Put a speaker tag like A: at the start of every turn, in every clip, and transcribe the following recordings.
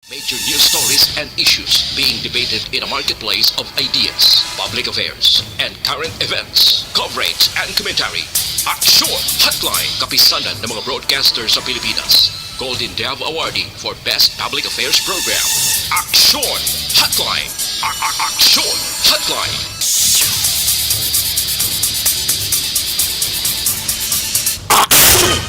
A: Major news stories and issues being debated in a marketplace of ideas, public affairs, and current events. Coverage and commentary. Aksyon! Hotline! Kapisanan ng mga broadcasters sa Pilipinas. Golden Dove Awardee for Best Public Affairs Program. Aksyon! Hotline! Aksyon! Hotline!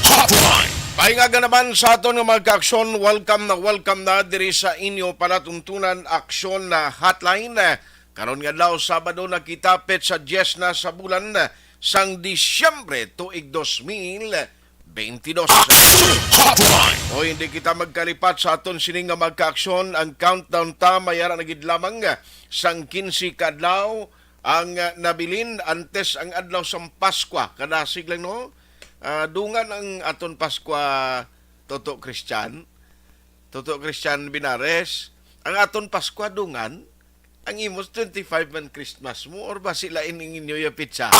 B: Hotline. Pahingaga naman sa aton nga mga aksyon, welcome na diri sa inyo palatuntunan aksyon na hotline. Karon nga daw Sabado na kitapit sa 10 na sa bulan sang Disyembre tuig 2022. Hotline. O hindi kita magkalipat sa aton sining nga magka-aksyon, ang countdown ta mayara na gid lamang sang 15 kadlaw ang nabilin antes ang adlaw sang Pasko. Kadasig lang no. Dungan ang aton Paskwa Toto Christian Binares. Ang aton Paskwa dungan ang imos 25 man Christmas mo or ba sila ining New Year pizza?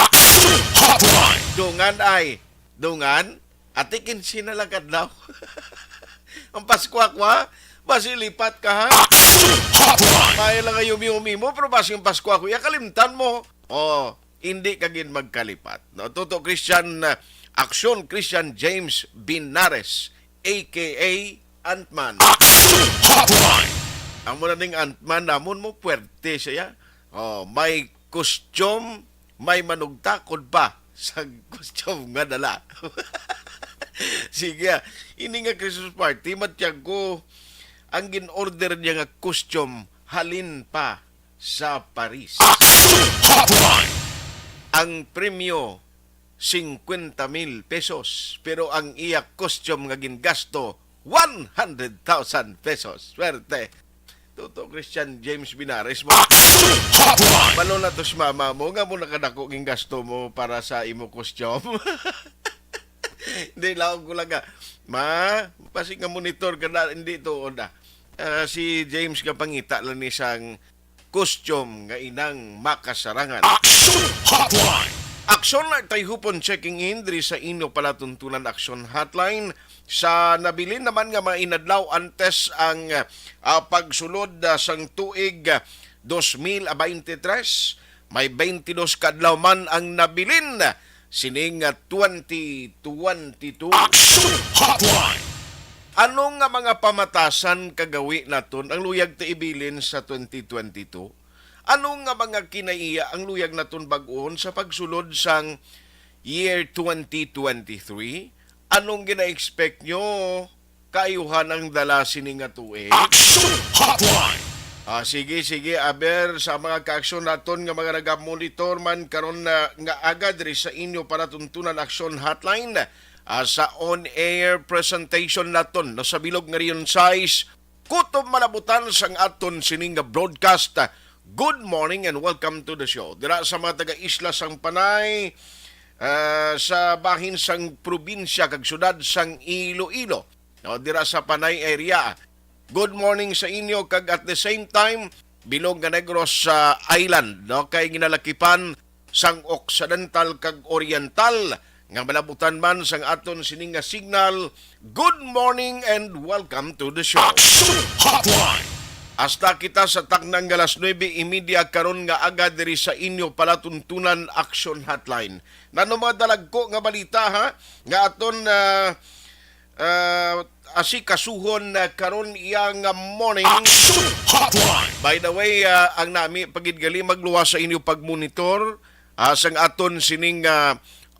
B: Dungan atikin sinalagad daw. Ang Paskwa kwa basi lipat ka ha. May lang kayo mo pero basi yung Paskwa ko kalimtan mo. Hindi ka gin magkalipat. No, Toto Christian Aksyon Christian James Binares, a.k.a. Antman. Ang muna ning Antman, namon mo puwerte siya. May costume, may manugtakod pa sa costume nga dala. Sige, ini nga Christmas party, matyag ko, ang gin-order niya nga costume, halin pa sa Paris. Ang premyo, 50,000 pesos. Pero ang iya costume nga gingasto 100,000 pesos. Swerte. Toto Christian James Binares mo. Malo na to si mama mo. Nga mo nakadako gingasto mo para sa imo costume. Hindi lang ko lang ma, pasig nga monitor ka na. Hindi to na. Si James ka pangita lang ni sang costume nga inang makasarangan. Hotline. Aksyon na tayo hupon checking in diri sa inyo palatuntunan aksyon hotline. Sa nabilin naman nga mga inadlaw antes ang pagsulod sang tuig 2023. May 22 kadlaw man ang nabilin sining 2022. Aksyon hotline. Ano nga mga pamatasan kagawi naton ang luyag ta ibilin sa 2022? Ano nga mga kinaiya ang luyag naton bag-on sa pagsulod sang year 2023? Anong gina-expect nyo kaayuhan ang dala sining nga tuig? Action Hotline! Sige, aber sa mga ka-aksyon naton nga mga nag-monitor man karon na nga agad rin sa inyo para tuntunan aksyon hotline sa on-air presentation naton no, sa bilog nga riyon size kutob malabutan sang aton sining nga broadcast. Good morning and welcome to the show. Dira sa mga taga-isla sang Panay, sa bahin sang probinsya kag syudad sang Iloilo. No, dira sa Panay area. Good morning sa inyo kag at the same time bilog nga Negros Island, no, kay ginalakipan sang Occidental kag Oriental nga malabutan man sang aton sining nga signal. Good morning and welcome to the show. Hotline. Hasta kita sa taknang galas 9:30 karon nga agad diri sa inyo palatuntunan action hotline. Nanomadalagko ko nga balita ha nga aton asikasuhon karon iyang morning action hotline. By the way, ang nami pagidgali magluwas sa inyo pagmonitor sang aton sining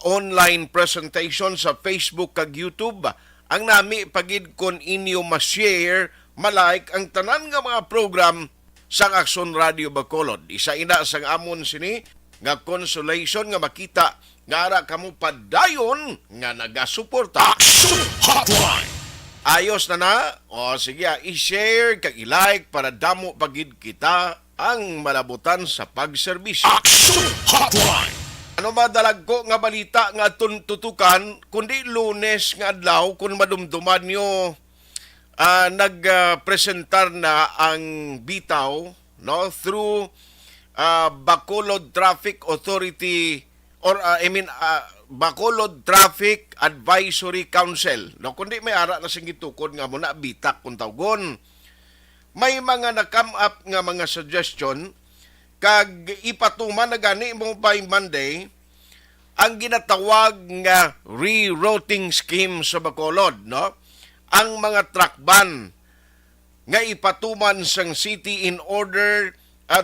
B: online presentation sa Facebook kag YouTube. Ang nami pagid kon inyo ma-share malike ang tanan nga mga program sa Aksyon Radio Bacolod. Isa ina sang amon sini nga consolation nga makita nga ara kamo padayon nga nagasuporta. Action Hotline. Ayos na. O sige, i-share kag i-like para damo pagid kita ang malabutan sa pagserbisyo. Action Hotline. Ano madalag ko nga balita nga tutukan kundi Lunes nga adlaw kun madumduman nyo nagpresentar na ang bitaw no through Bacolod Traffic Authority or Bacolod Traffic Advisory Council. No kundi may ara na sing gitukod nga mo na bitak kun tawgon may mga na-come up nga mga suggestion kag ipatuman na gani mo by Monday ang ginatawag nga rerouting scheme sa Bacolod, no? Ang mga truck ban nga ipatuman sang city in order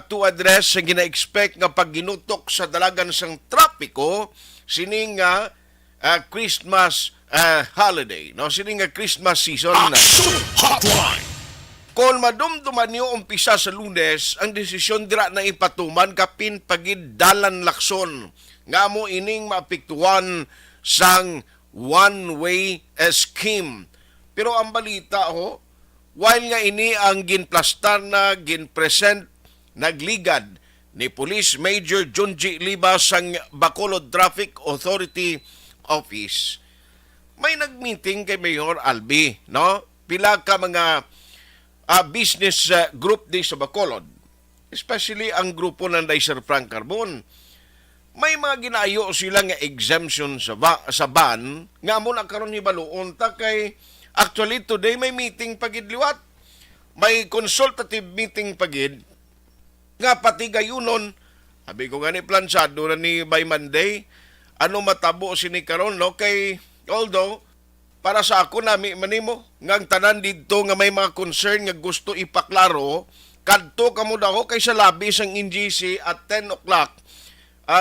B: to address sa gina-expect nga pagginutok sa dalagan sang trapiko sini nga Christmas holiday, no? Sini nga Christmas season na. Kung madumduman niyo umpisa sa Lunes, ang desisyon dira na ipatuman kapin pagid dalan lakson nga mo ining maapektuhan sang one-way scheme. Pero ang balita while nga ini ang ginplastar na ginpresent nagligad ni Police Major Junji Libas sang Bacolod Traffic Authority Office, may nagmeeting kay Mayor Albi, no? Pila ka mga business group di sa Bacolod, especially ang grupo ng Sir Frank Carbon. May mga ginayo sila nga exemption sa ban nga mo na karon ni baluon ta kay actually today may meeting pagid liwat. May consultative meeting pagid nga pati gayunon. Sabi ko nga ni plansado na ni by Monday ano matabo sini karon, no? Kay although para sa ako nami manimo ngang tanan didto nga may mga concern nga gusto ipaklaro kadto kamo daw kay sa labi sang NGC at 10 o'clock.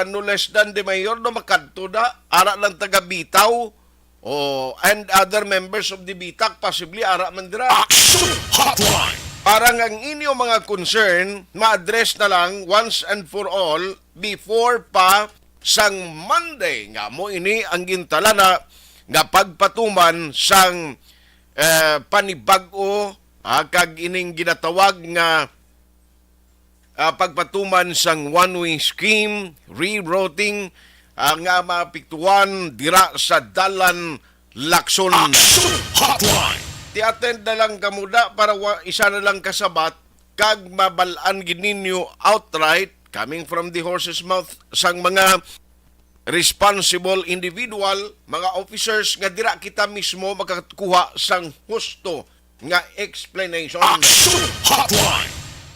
B: No less than the mayor no makadto da ara lang taga Bitaw and other members of the BITAC possibly ara man dira. Parang ang inyo mga concern ma-address na lang once and for all before pa sang Monday nga mo ini ang gintala na nga pagpatuman sang panibag-o kag ining ginatawag nga pagpatuman sang one-way scheme, rerouting nga maapektuhan dira sa dalan lakson. Ti-attend na lang kamuda para isa na lang kasabat kag mabalaan gininyo outright coming from the horse's mouth sang mga responsible individual, mga officers nga dira kita mismo makakuha sang husto nga explanation.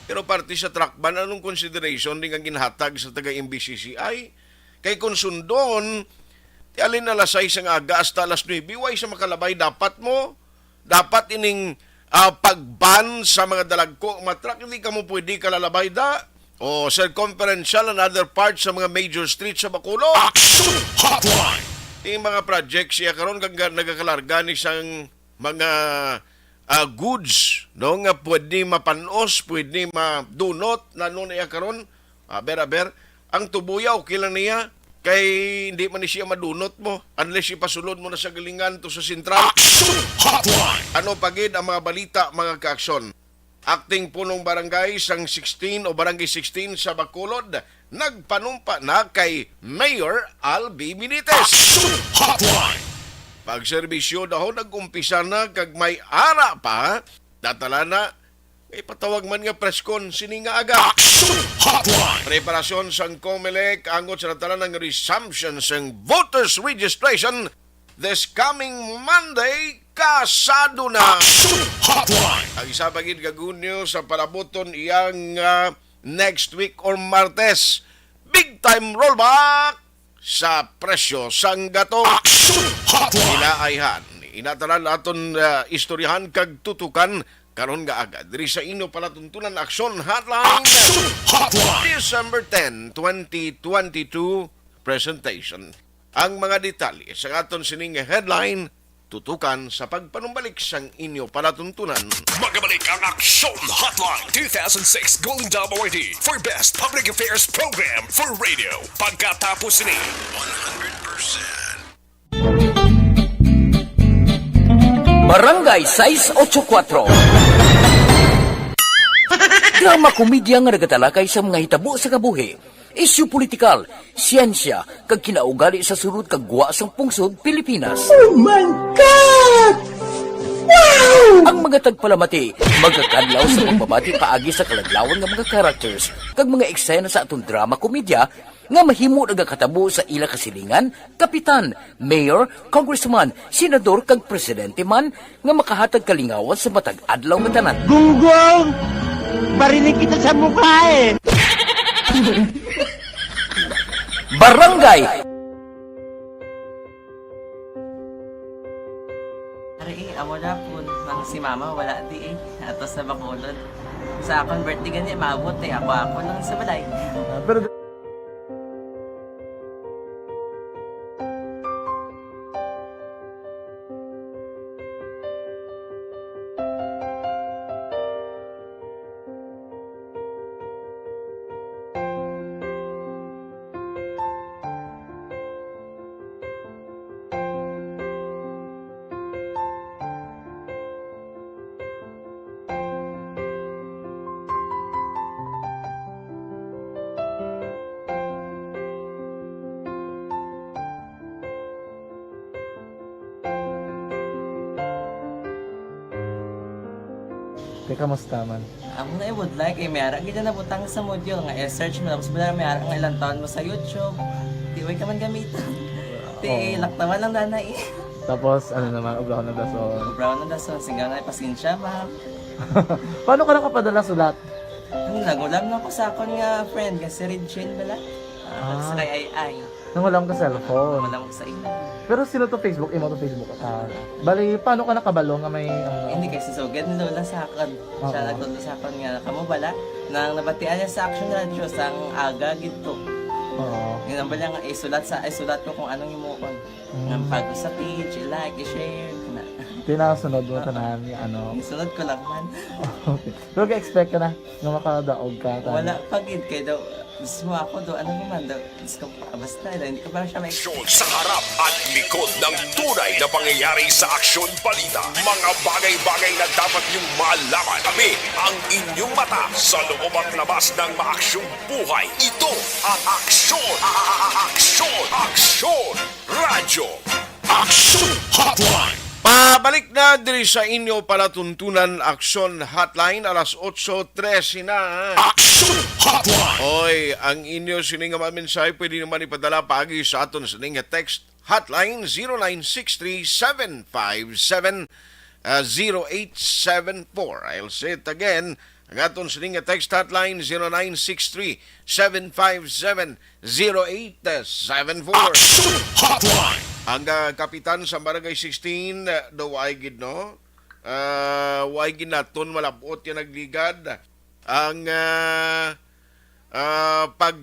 B: Pero parte sa truck ban, anong consideration din ang ginhatag sa taga-MBCCI? Kay kung sundon, ti alin alas 6 ang aga hasta alas 9, way sa makalabay dapat ining pagban sa mga dalagko, matrak, hindi ka mo pwede kalalabay da. O circumferential and other parts sa mga major streets sa Bacolod. Yung mga projects siya karon kag nagakalarga ni sang mga goods no nga pwede mapanos, pwede madunot na no niya karon. Aber ang tubuyaw kailan niya kay hindi man ni siya madunot mo unless ipasulod mo na sa galingan to sa sentral. Ano pagid ang mga balita, mga kaaksyon? Acting punong barangay sang 16 o barangay 16 sa Bacolod nagpanumpa na kay Mayor Albi Benitez. Pagserbisyo daw nag-umpisa na kag may ara pa datala na may patawag man nga preskon sini nga aga. Preparasyon sang COMELEC angot sa natala ng resumption sang voters registration this coming Monday. Kasado na ang isa pagid gagunyo sa palaboton iyang next week or Martes. Big time rollback sa presyo sang gato. Inaayhan inatalan aton istoryahan kag tutukan karon nga agad diri sa inyo palatuntunan aksyon hotline December 10, 2022 presentation. Ang mga detalye sa aton sining headline tutukan sa pagpanumbalik sang inyo palatuntunan.
A: Magabalik ang Aksyon Hotline 2006 Golden Dome Awardee for Best Public Affairs Program for Radio. Pagkatapos ni 100%.
C: Barangay 684. Drama komedya nga nagatalakay sa mga hitabo sa kabuhi, isyu politikal, siyensya, kag kinaugali sa sulod kag guwa sang pungsod Pilipinas.
D: Oh my God! Wow!
C: Ang mga tagpalamati, magkakadlaw sa pagbabati paagi sa kalaglawan ng mga characters kag mga eksena sa atong drama komedya nga mahimo nagakatabo sa ila kasilingan, kapitan, mayor, congressman, senador kag presidente man nga makahatag kalingawan sa matag adlaw nga tanan.
D: Gunggong! Barinig kita sa mukha eh!
C: Barangay
E: Ari, amo na po nang si mama wala di eh. Atos na Bacolod. Sa akong birthday gani maabot eh. Ako lang sa balay.
F: Pero teka, kamusta man?
E: Amo na would like eh. Mayara gina na butang sa module nga i-search mo. Tapos bala mayara nga ilang taon mo sa YouTube. Di way ka man gamitan. Di laktaman lang nanay eh.
F: Tapos, ano naman, ubra ko ng dason.
E: Brown na dason. Singgang na pasensya ma'am.
F: Paano ka nakapadala sulat?
E: Nagulam na ko sa akon nga friend. Kasi Regine bala. Sa kay ay.
F: Nang walang ka cellphone.
E: Wala mo sa ina.
F: Pero sino to Facebook? Imo to Facebook. Bali, paano ka nakabalo nga may...
E: Hindi kasi sugad ni Lola sa akin. Siya
F: Oo.
E: nagtulong sa akin nga kamo bala nang nabatian niya sa Action Radio sang aga gito.
F: Oo.
E: Yun ang bala nga isulat ko kung anong imukon. Nga pag sa page, i-like, i-share. Na.
F: Tinasunod mo tanan yung ano.
E: Isunod ko lang man.
F: Okay. Pero ka-expect ka na nga makadaog ka.
E: Wala pagid kay daw. Gusto mo ako daw, ano naman daw. Gusto ko pa, basta hindi ko parang siya may
A: Aksyon sa harap at likod ng tunay na pangyayari sa aksyon balita. Mga bagay-bagay na dapat niyong malaman. Kami ang inyong mata sa loob at labas ng maaksyong buhay. Ito ang Aksyon! Aksyon! Aksyon! Radyo! Aksyon Hotline!
B: Pabalik na diri sa inyo palatuntunan Aksyon Hotline alas 8:13 na.
A: Aksyon Hotline!
B: Oy, ang inyo sining nga mensahe pwede naman ipadala pagi sa aton sa ning text hotline 0963-757-0874. I'll say it again. Ang aton sa ning text hotline 0963-757-0874.
A: Aksyon Hotline!
B: Ang kapitan sa Barangay 16, daw ay gid no? Way ginaton malabot yung nagligad. Ang pag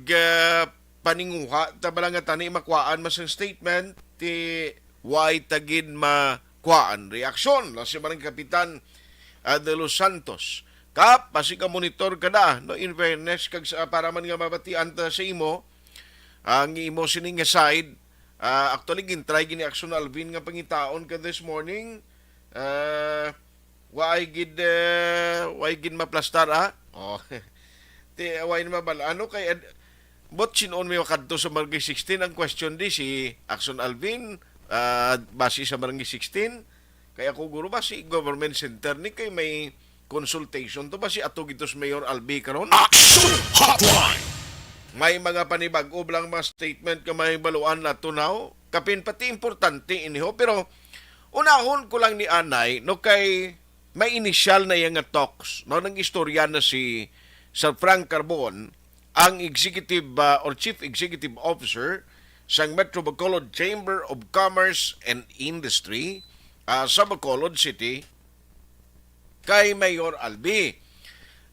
B: paninguha, tabala nga tani makuhaan mas ang statement, ti way tagid makuhaan. Reaksyon na si Barangay Kapitan de Los Santos. Kap, pasi ka monitor ka na, no, in fairness, kag para man nga mabatian ta sa imo, ang imo sining nga side, actually, gintry gini Aksyon Alvin nga pangitaon ka this morning. Why gid maplastar, ha? Oh. Why na mabala. Ano kay... Bot sinon may wakadto sa Barangay 16. Ang question di si Aksyon Alvin, base sa Barangay 16. Kaya ko guro ba si Government Center ni kay may consultation to ba si ato gitos Mayor Albi karon?
A: Aksyon Hotline!
B: May mga panibag-o lang mga statement ka may baluan na tunaw. Kapin pati importante iniho. Pero unahon ko lang ni Anay, no kay may initial na yung talks. No, nang istorya na si Sir Frank Carbon, ang executive or chief executive officer sa Metro Bacolod Chamber of Commerce and Industry sa Bacolod City kay Mayor Albi.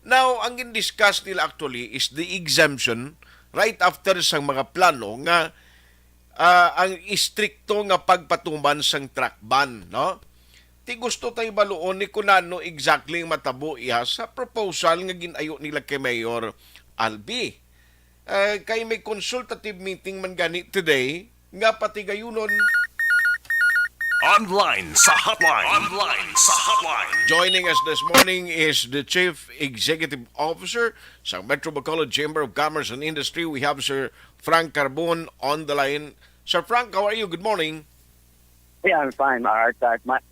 B: Now, ang in-discuss nila actually is the exemption right after sang mga plano nga ang istrikto nga pagpatuman sang truck ban, no? Ti gusto tay baluon ni kunano exactly matabo iha sa proposal nga ginayo nila kay Mayor Albi. Kay may consultative meeting man gani today nga pati gayunon
A: Online sa hotline. Online sa hotline.
B: joining us this morning is the Chief Executive Officer sa Metro Bacolod Chamber of Commerce and Industry. We have Sir Frank Carbon on the line. Sir Frank, how are you? Good morning.
G: Yeah, I'm fine, Art.
B: Salamat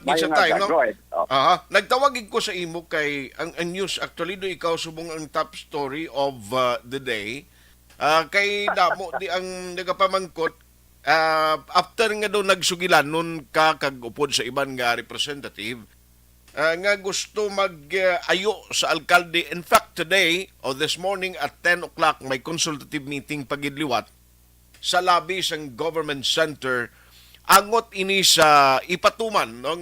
B: din sa time, no?
G: Go ahead. Oh.
B: Nagtawagin ko sa imo kay ang news actually do ikaw subong ang top story of the day Kay damo di ang nagapamangkot after nga daw nagsugilan nun ka kag-upod sa iban nga representative nga gusto mag-ayo sa alkalde. In fact, today or this morning at 10 o'clock may consultative meeting pagidliwat sa lobby sang government center angot ini sa ipatuman ng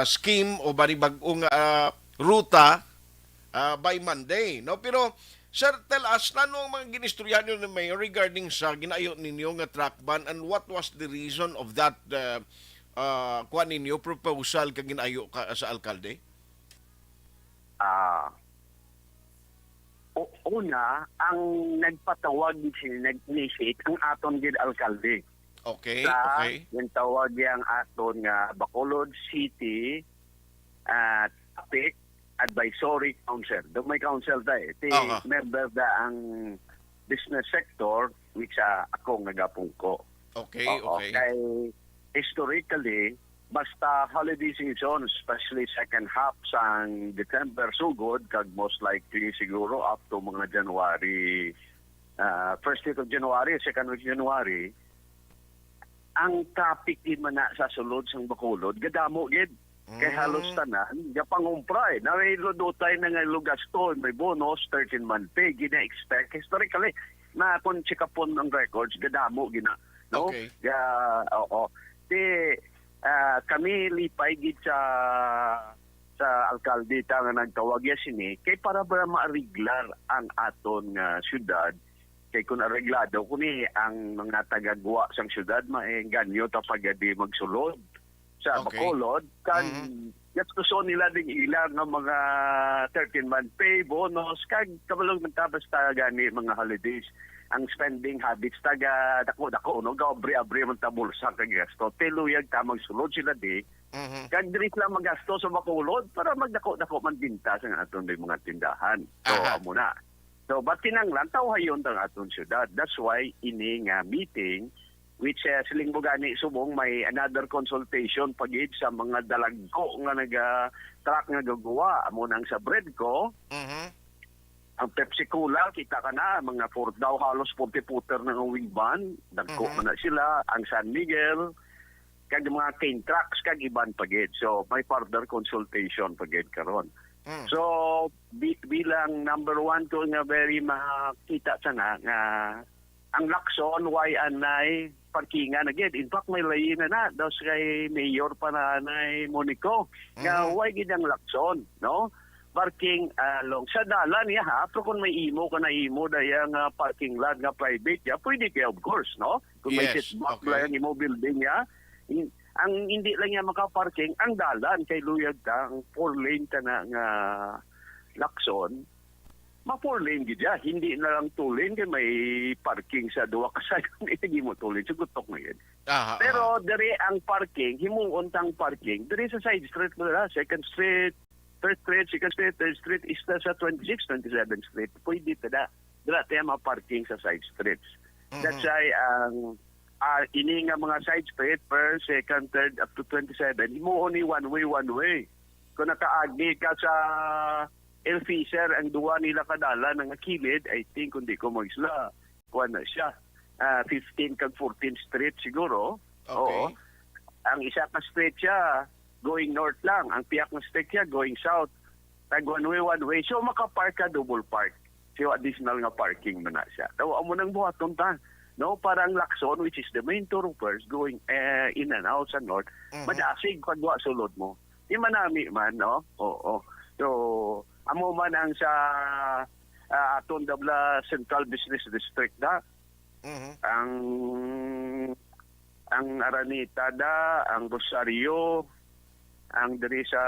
B: scheme o banibag-ong ruta by Monday, no? Pero sir, tell us nano ang mga ginistorya niyo ni Mayor regarding sa ginayo ninyo nga track ban, and what was the reason of that kuan ninyo proposal kag ginayo ka sa alkalde?
G: Una, ang nagpatawag nag-initiate ang aton gid alkalde.
B: Okay,
G: Sa
B: okay.
G: yung tawag yang aton nga Bacolod City Topic Advisory Council. Doon may council tayo.
B: Aha.
G: Member da ang business sector which ako nagapong ko.
B: Okay,
G: Oo,
B: okay.
G: Kay historically, basta holiday season, especially second half sang December sugod, kag most likely siguro up to mga January, first week of January, second week of January, ang traffic din man na sa sulod sang Bacolod, gadamo gid. Kay halos tanan, gapangumpra eh. Narilodotay na nga lugasto, may bonus, 13-month pay, gina-expect. Historically, na kung check-upon ng records, gadamo, gina. No?
B: Okay.
G: Oo. Kami lipay gid sa alkalde ta nga nagtawag ya sini kay para ma-reglar ang aton syudad. Kay kung areglado kuni ang mga tagagwa sang syudad maenganyo ta pagadi magsulod sa
B: Okay.
G: Bacolod kan gusto nila ding ilang nga mga 13-month pay bonus kag kabalog nagtabas ta gani mga holidays ang spending habits taga dako no gabre-abre man ta bulsa kag gasto teluyag ta magsulod sila di kag diri sila magasto sa Bacolod para magdako-dako man binta sa aton mga tindahan. So
B: Aha.
G: amo na. So, ba't kinanglan, tawhayon ng aton syudad. That's why, ini nga meeting, which siling mo gani subong, may another consultation pagid sa mga dalagko nga nag-track nga gagawa. Amo nang sa Breadco, ang Pepsi Cola, kita ka na, mga daw halos 40 footer ng wing van. Dagko man na sila. Ang San Miguel, kag mga cane trucks, kag iban pagid. So, may further consultation pagid karon. So, bilang number one ko nga very makita sa nga ang Lacson, why anay parkingan again. In fact, may layin na dos kay Mayor pa na anay Monico. Nga, why gid ang Lacson, no? Parking long sa dalan niya ha, pero kung may imo ka na imo daya nga parking lot nga private ya, pwede kayo of course, no? Kung may
B: Yes,
G: setback
B: okay.
G: lang imo building ya, ang hindi lang niya makaparking, ang dalan kay luyag ka, ang 4-lane ka na nga Lacson, ma-4-lane gid ya. Hindi na lang 2-lane kay may parking sa duwa ka sa hindi mo 2-lane. Sugutok na yun. Pero diri ang parking, himuon tang parking, diri sa side street mo na, second street, third street, second street, third street, is na sa 26, 27th street. Pwede tada. Dira tayo ma-parking sa side streets. That's why ang ini nga mga side street per second, third, up to 27, himuon ni one way. Kung nakaagi ka sa El Fisher, ang duwa nila kadala ng kilid, I think, kundi ko mag-isla, kuwan na siya. 15 kag 14th street siguro.
B: Okay.
G: Oo. Ang isa ka street siya, going north lang. Ang piyak na street siya, going south. Tag one way. So, makapark ka, double park. So, additional nga parking man na siya. Tawa mo nang buhaton ta. No, parang Lacson, which is the main thoroughfares going in and out sa north, madasig pagwa sulod mo. Di manami man, no? Oo. So, amo man ang sa aton Dabla Central Business District da. Ang Araneta da, ang Rosario, ang diri sa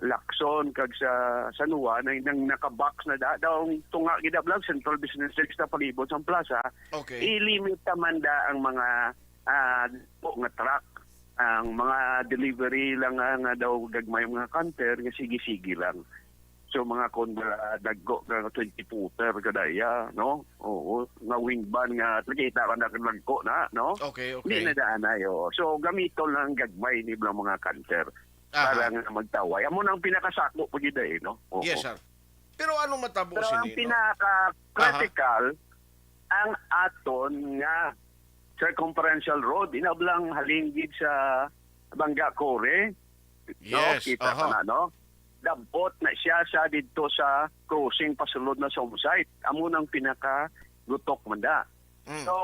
G: Lacson kag sa Sanua nang naka-box na daw tunga gidablag Central Business District sa palibot sa plaza.
B: Okay.
G: I-limit naman da ang mga nga truck, ang mga delivery lang nga daw gagmay mga counter nga sige-sige lang. So mga daggo nga 20 footer kadaya, no? Oo, nga wing van nga nakita ka na lagko na, no?
B: Okay.
G: Hindi na daan ayo. So gamito lang gagmay ni mga counter para nga magtaway. Amo nang pinakasako pud gid no? Oo.
B: Yes, sir. Pero anong matabo
G: Pero ang
B: sini? No?
G: pinaka-critical, ang aton nga circumferential road, inablang halinggid sa Bangga Core.
B: Yes,
G: Kita ka na, no? Dabot na siya dito sa crossing pasulod na sa home site. Amo nang pinaka-gutok manda.
B: Mm.
G: So,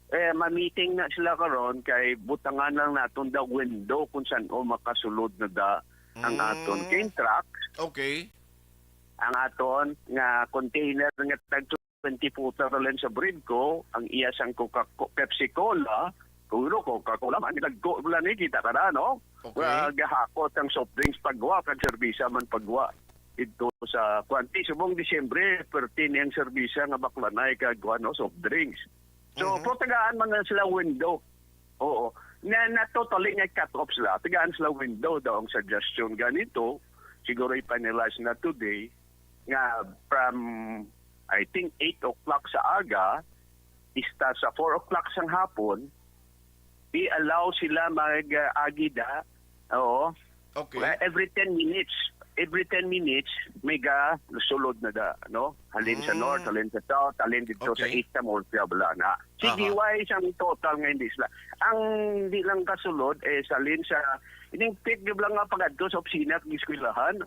G: ma-meeting na sila karon kay butangan lang naton the window kung saan o makasulod na da ang aton cane truck,
B: Okay.
G: ang aton nga container nga tag 20 footer lang sa Bridco, ang iya sang Pepsi Cola, kuro Coca-Cola man naggo wala ni kita kada no.
B: Okay.
G: Gahakot ang soft drinks pagwa kag serbisa man pagwa ito sa kwanti subong Disyembre pertin ang serbisa nga baklanay kag no soft drinks. So, protagaan man na sila window. Oo. Na totally nga cut-off sila. Tagaan sila window daw ang suggestion ganito. Siguro ipanilize na today nga from, I think, 8 o'clock sa aga, ista sa 4 o'clock sang hapon, i-allow sila mag-agida. Oo.
B: Okay.
G: Every 10 minutes may sulod na da, no? Halin sa north, halin sa south, halin dito sa
B: Okay.
G: east sa Morpia bala na. Sige, why isang total nga hindi sila. Ang di lang kasulod salin sa ining pick lang nga pagadto sa opisina at giskwelahan.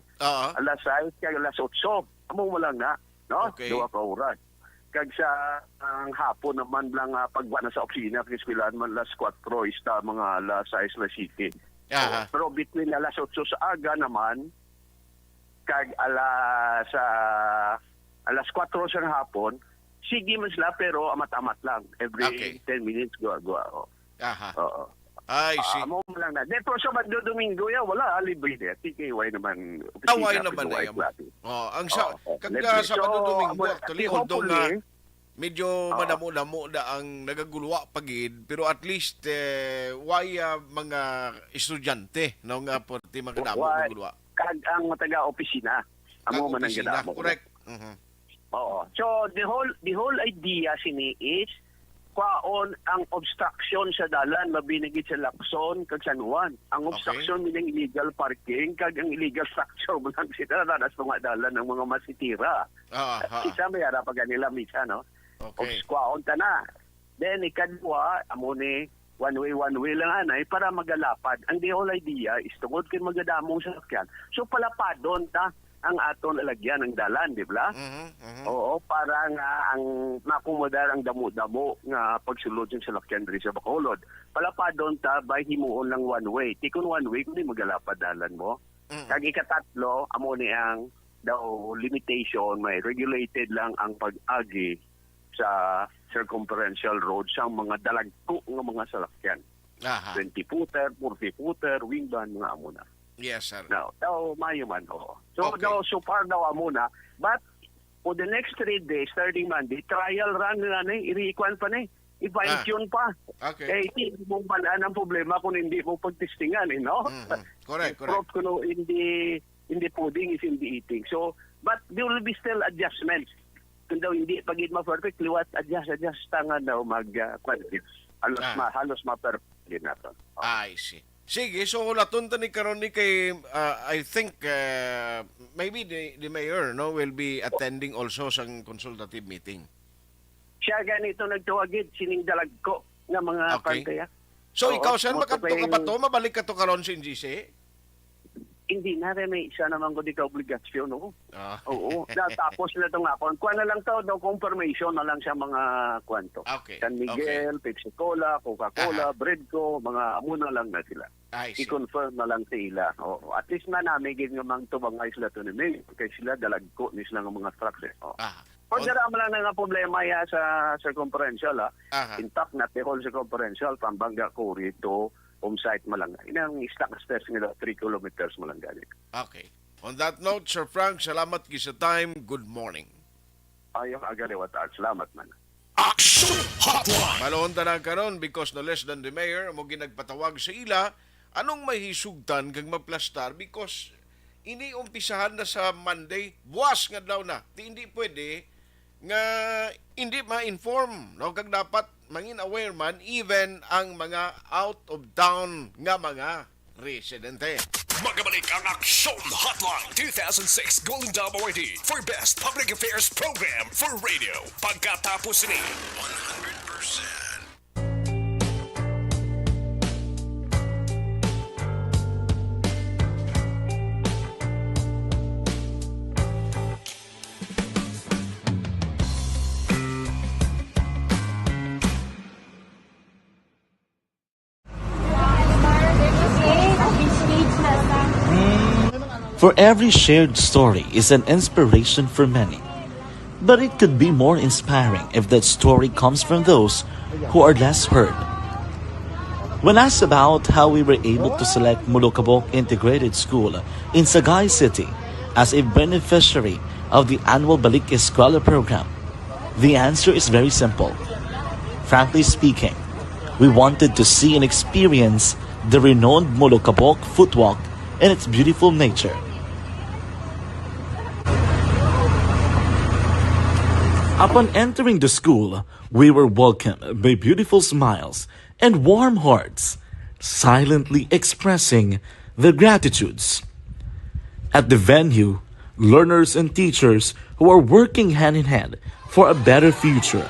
G: Alas 6 kag alas 8. Amo mo lang na, no?
B: Okay.
G: 2 ka oras. Kag sa ang hapon naman lang pagwa na sa opisina at giskwelahan man alas 4 ista mga alas 6 alas 7.
B: Aha.
G: Pero between alas 8 sa aga naman, kag alas 4 sa hapon, sige man sila pero amat-amat lang. Every
B: Okay.
G: 10 minutes, go-go.
B: Aha.
G: Oo.
B: I see.
G: Amo mo lang na. Dito sa Sabado Domingo, wala, libre de. TKY naman.
B: Away naman na yan. Ang kagka Sabado Domingo, actually, although nga medyo madamo-damo na ang nagagulwa pagid, pero at least waya mga estudyante no nga po ti magdamo nagagulwa.
G: Kag ang taga-opisina. Amo man ang
B: Opisina,
G: gadamo.
B: correct.
G: Oo. So the whole idea sini is kwaon ang obstruction sa dalan mabinigit sa Lacson kag San Juan. Ang obstruction minang illegal parking kag ang illegal structure mo lang sila dadas mga dalan ng mga masitira. Isa may ara pa ganila misa no.
B: Okay.
G: Kwaon ta na. Then ikadwa amo ni one way lang anay para magalapad. Ang the whole idea is tungod kay magadamong sasakyan. So palapadon ta ang aton lalagyan ng dalan, di ba? Oo, para nga ang makomodar ang damo-damo nga pagsulod yung salakyan diri sa Bacolod. Palapadon ta by himuon lang one way. Tikon one way kundi magalapad dalan mo. Kag ikatatlo amo ni ang daw limitation, may regulated lang ang pag-agi sa circumferential road sa mga dalagko nga mga salakyan. 20 footer, 40 footer, wingban mga amo na.
B: Yes, sir.
G: Daw mayo man ho. So
B: Okay.
G: so far daw amo na, but for the next 3 days starting Monday, trial run na ni i-recon pa ni. I-fine tune pa.
B: Okay.
G: Hindi mo balaan ang problema kung hindi mo pagtestingan no?
B: Correct.
G: Proof kuno hindi pudding is hindi eating. So but there will be still adjustments. Kung daw hindi pagid ma-perfect, liwat adjust tangan daw halos ma-perfect din nato.
B: I see. Sige, so latunta ni karon ni kay I think maybe the mayor no will be attending also sa consultative meeting.
G: Siya ganito nagtuwagid sining dalagko nga mga
B: Okay.
G: partaya.
B: So
G: Oo,
B: ikaw saan
G: mo
B: makadto
G: to
B: ka ba to? Mabalik ka to karon sa NGC?
G: Hindi na rin may isa naman ko di ka obligasyon, no?
B: Ah.
G: Oo. Tapos na itong akon. Kuha na lang to, daw confirmation na lang siya mga kwanto.
B: Okay.
G: San Miguel, Pepsi Cola, Coca-Cola, Bredco, mga amo na lang na sila.
B: I see.
G: I-confirm na lang sila. Oo. At least na namin gid nga mang tubangay sila to ni May. Kaya sila dalagko ni sila nga mga trucks. Oo. Kung mo lang na nga problema ya sa circumferential, intact na the whole circumferential from Bangga Core to home site mo lang. Inang stock stairs nila 3 kilometers mo lang galing.
B: Okay. On that note, Sir Frank, salamat ki sa time. Good morning.
G: Ayong agaliwat at salamat man.
A: Action Hotline.
B: Malon ta na karon because no less than the mayor mo ginagpatawag sa ila anong may hisugtan kag maplastar because ini umpisahan na sa Monday buwas nga daw na. Hindi pwede nga hindi ma-inform no kag dapat mangin aware man even ang mga out of town nga mga residente.
A: Magabalik ang Aksyon Hotline 2006 Golden Dome Awardee for Best Public Affairs Program for Radio. Pagkatapos ni 100%.
H: For every shared story is an inspiration for many. But it could be more inspiring if that story comes from those who are less heard. When asked about how we were able to select Mulukabok Integrated School in Sagay City as a beneficiary of the annual Balik Eskwela program, the answer is very simple. Frankly speaking, we wanted to see and experience the renowned Mulukabok footwalk in its beautiful nature. Upon entering the school, we were welcomed by beautiful smiles and warm hearts, silently expressing their gratitudes. At the venue, learners and teachers who are working hand in hand for a better future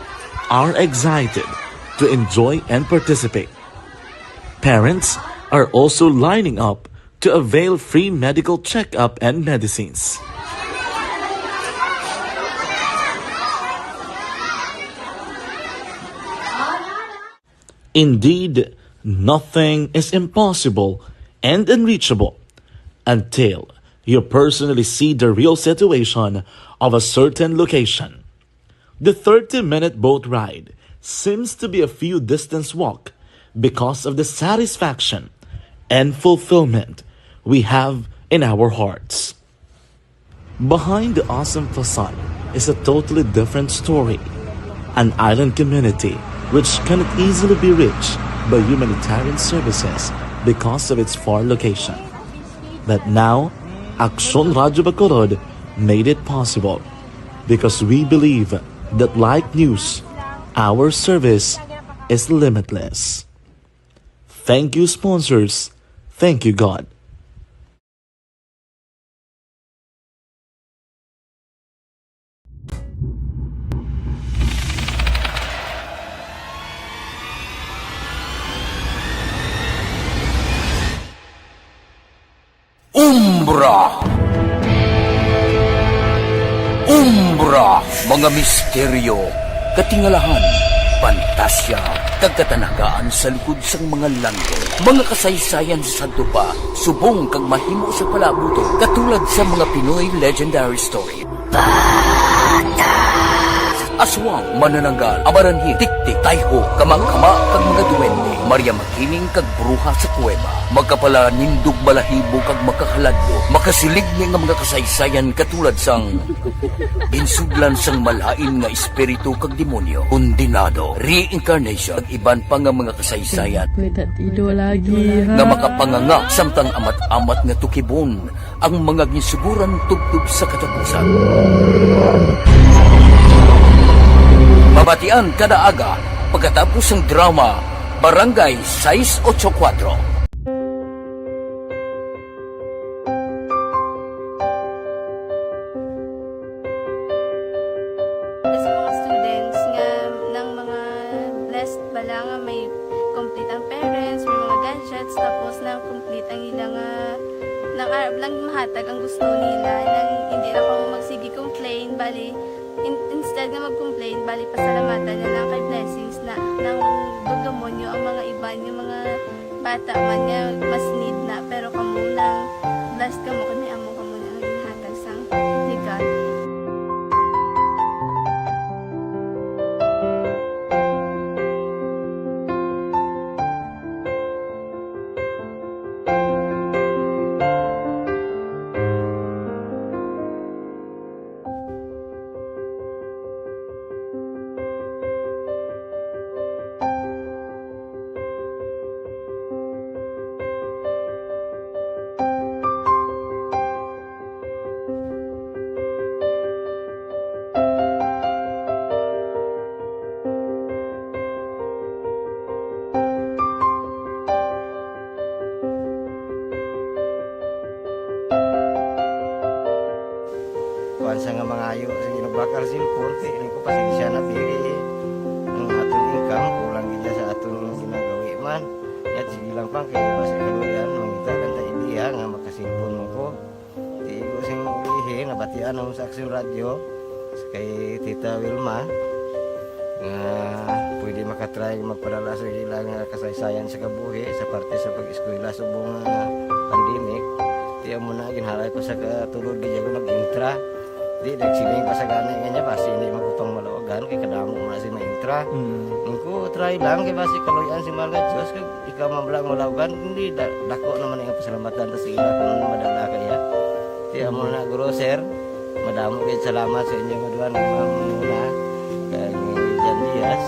H: are excited to enjoy and participate. Parents are also lining up to avail free medical checkup and medicines. Indeed, nothing is impossible and unreachable until you personally see the real situation of a certain location. The 30-minute boat ride seems to be a few distance walk because of the satisfaction and fulfillment we have in our hearts. Behind the awesome facade is a totally different story, an island community which cannot easily be reached by humanitarian services because of its far location. But now, Aksyon Radio Bacolod made it possible because we believe that like news, our service is limitless. Thank you, sponsors. Thank you, God.
C: Umbra! Umbra! Mga misteryo, katingalahan, pantasya, kagkatanagaan sa likod sang mga langit. Mga kasaysayan sa dupa, subong kag mahimo sa palabuto, katulad sa mga Pinoy legendary story. Aswang, manananggal, amaranhit, tiktik, tayho, kamang-kama, kag mga duwende, Maria Makining kag bruha sa kuweba, magkapala nindog balahibo kag makahaladlo, makasilig ni nga mga kasaysayan katulad sang ginsuglan sang malain nga espiritu kag demonyo, kondinado, reincarnation, kag iban pa nga mga kasaysayan nga makapanganga samtang amat-amat nga tukibon ang mga ginsuguran tubtub sa katapusan. Mabatian kada aga pagkatapos ng drama Barangay 684.
I: Sa mga students nga ng mga blessed bala nga may complete ang parents, may mga gadgets, tapos na complete ang ilang nang arab lang mahatag ang gusto nila nang hindi na ako magsigi complain bali instead nga mag-complain, bali pasalamatan na lang kay blessings na nang dugamonyo ang mga iba yung mga bata man nga mas need na pero kamo nang blessed kamo kami amo kamo na ang hatag sang ni God.
D: maayo sa ginabakar silpon, hindi ko pasensya na diri. Ang atong income, kulang gina sa atong ginagawi man. At sige lang pang, kaya ba sa kaluyan, mangita kan ta ideya nga makasilpon mo ko. Di ko sing ilihi, nabatian ang sa Aksyon Radio, kay Tita Wilma, nga pwede makatry magpadala sa ilang kasaysayan sa kabuhi sa parte sa pag-eskwela subong pandemic. Tiya mo na ginhalay ko sa katulod di ko nag-intra. Di nagsiling pa sa gani nga niya basi hindi magupang malawagan kay kadamo mo na si ma-intra. Ko try lang kay basi kaluyan si Malga Diyos kay ikaw mablang malawagan hindi dako naman ang pasalamatan ta sa ila kung madala kaya. Tiya mo na guro sir, madamo kay salamat sa inyo maduan na kay Diaz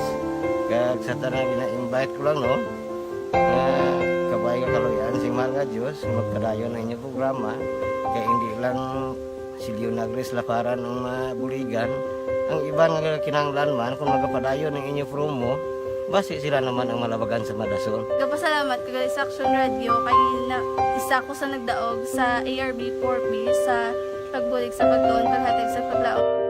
D: kag sa tanan gina-invite ko lang no kabay ka kaluyan si Mahal nga Diyos magpadayon na inyong programa kaya hindi lang si Leonagres Laparan ang mabuligan ang iba nga kinanglan man kung magpadayon ng inyong promo basi sila naman ang malabagan sa Madason.
I: Kapasalamat ko sa Aksyon Radio kay na isa ko sa nagdaog sa ARB 4B sa pagbulig sa pagtuon paghatag sa paglaog.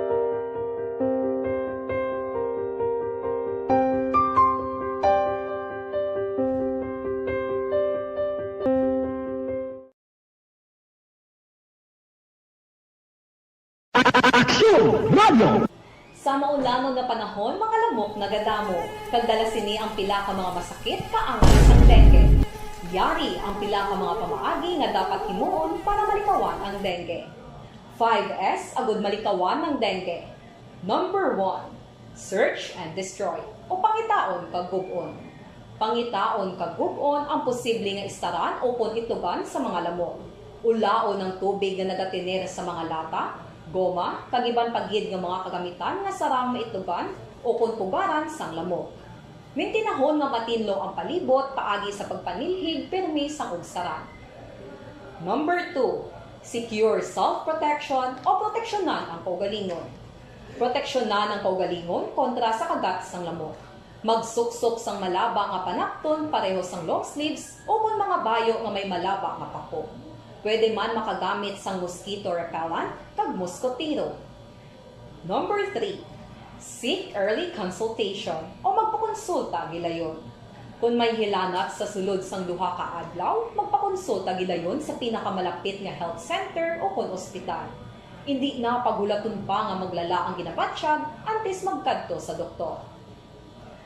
J: Sa maulamang nga panahon, mga lamok nagadamo, kagdala sini ang pila ka mga masakit kaangan sa dengue. Yari ang pila ka mga pamaagi nga dapat himuon para malikawan ang dengue. 5S agud malikawan ng dengue. Number 1, search and destroy o pangitaon kag gub-on. Pangitaon kag gub-on ang posible nga istaran o pon itugan sa mga lamok. Ulaon ng tubig nga nagatiner sa mga lata, goma, kagiban pagid nga mga kagamitan nga sarang maitugan o kung pugaran sang lamok. Mintinahon nga matinlo ang palibot paagi sa pagpanilhig pirmi sang ugsaran. Number 2, secure self-protection o proteksyonan ang kaugalingon. Proteksyonan ang kaugalingon kontra sa kagat sang lamok. Magsuksok sang malaba nga panakton pareho sang long sleeves o kung mga bayo nga may malaba nga pako. Pwede man makagamit sang mosquito repellent kag mosquitero. Number 3, seek early consultation o magpakonsulta gilayon. Kung may hilanat sa sulod sang duha ka adlaw, magpakonsulta gilayon sa pinakamalapit nga health center o kon ospital. Hindi na pagulaton pa nga maglala ang ginabatsyag antes magkadto sa doktor.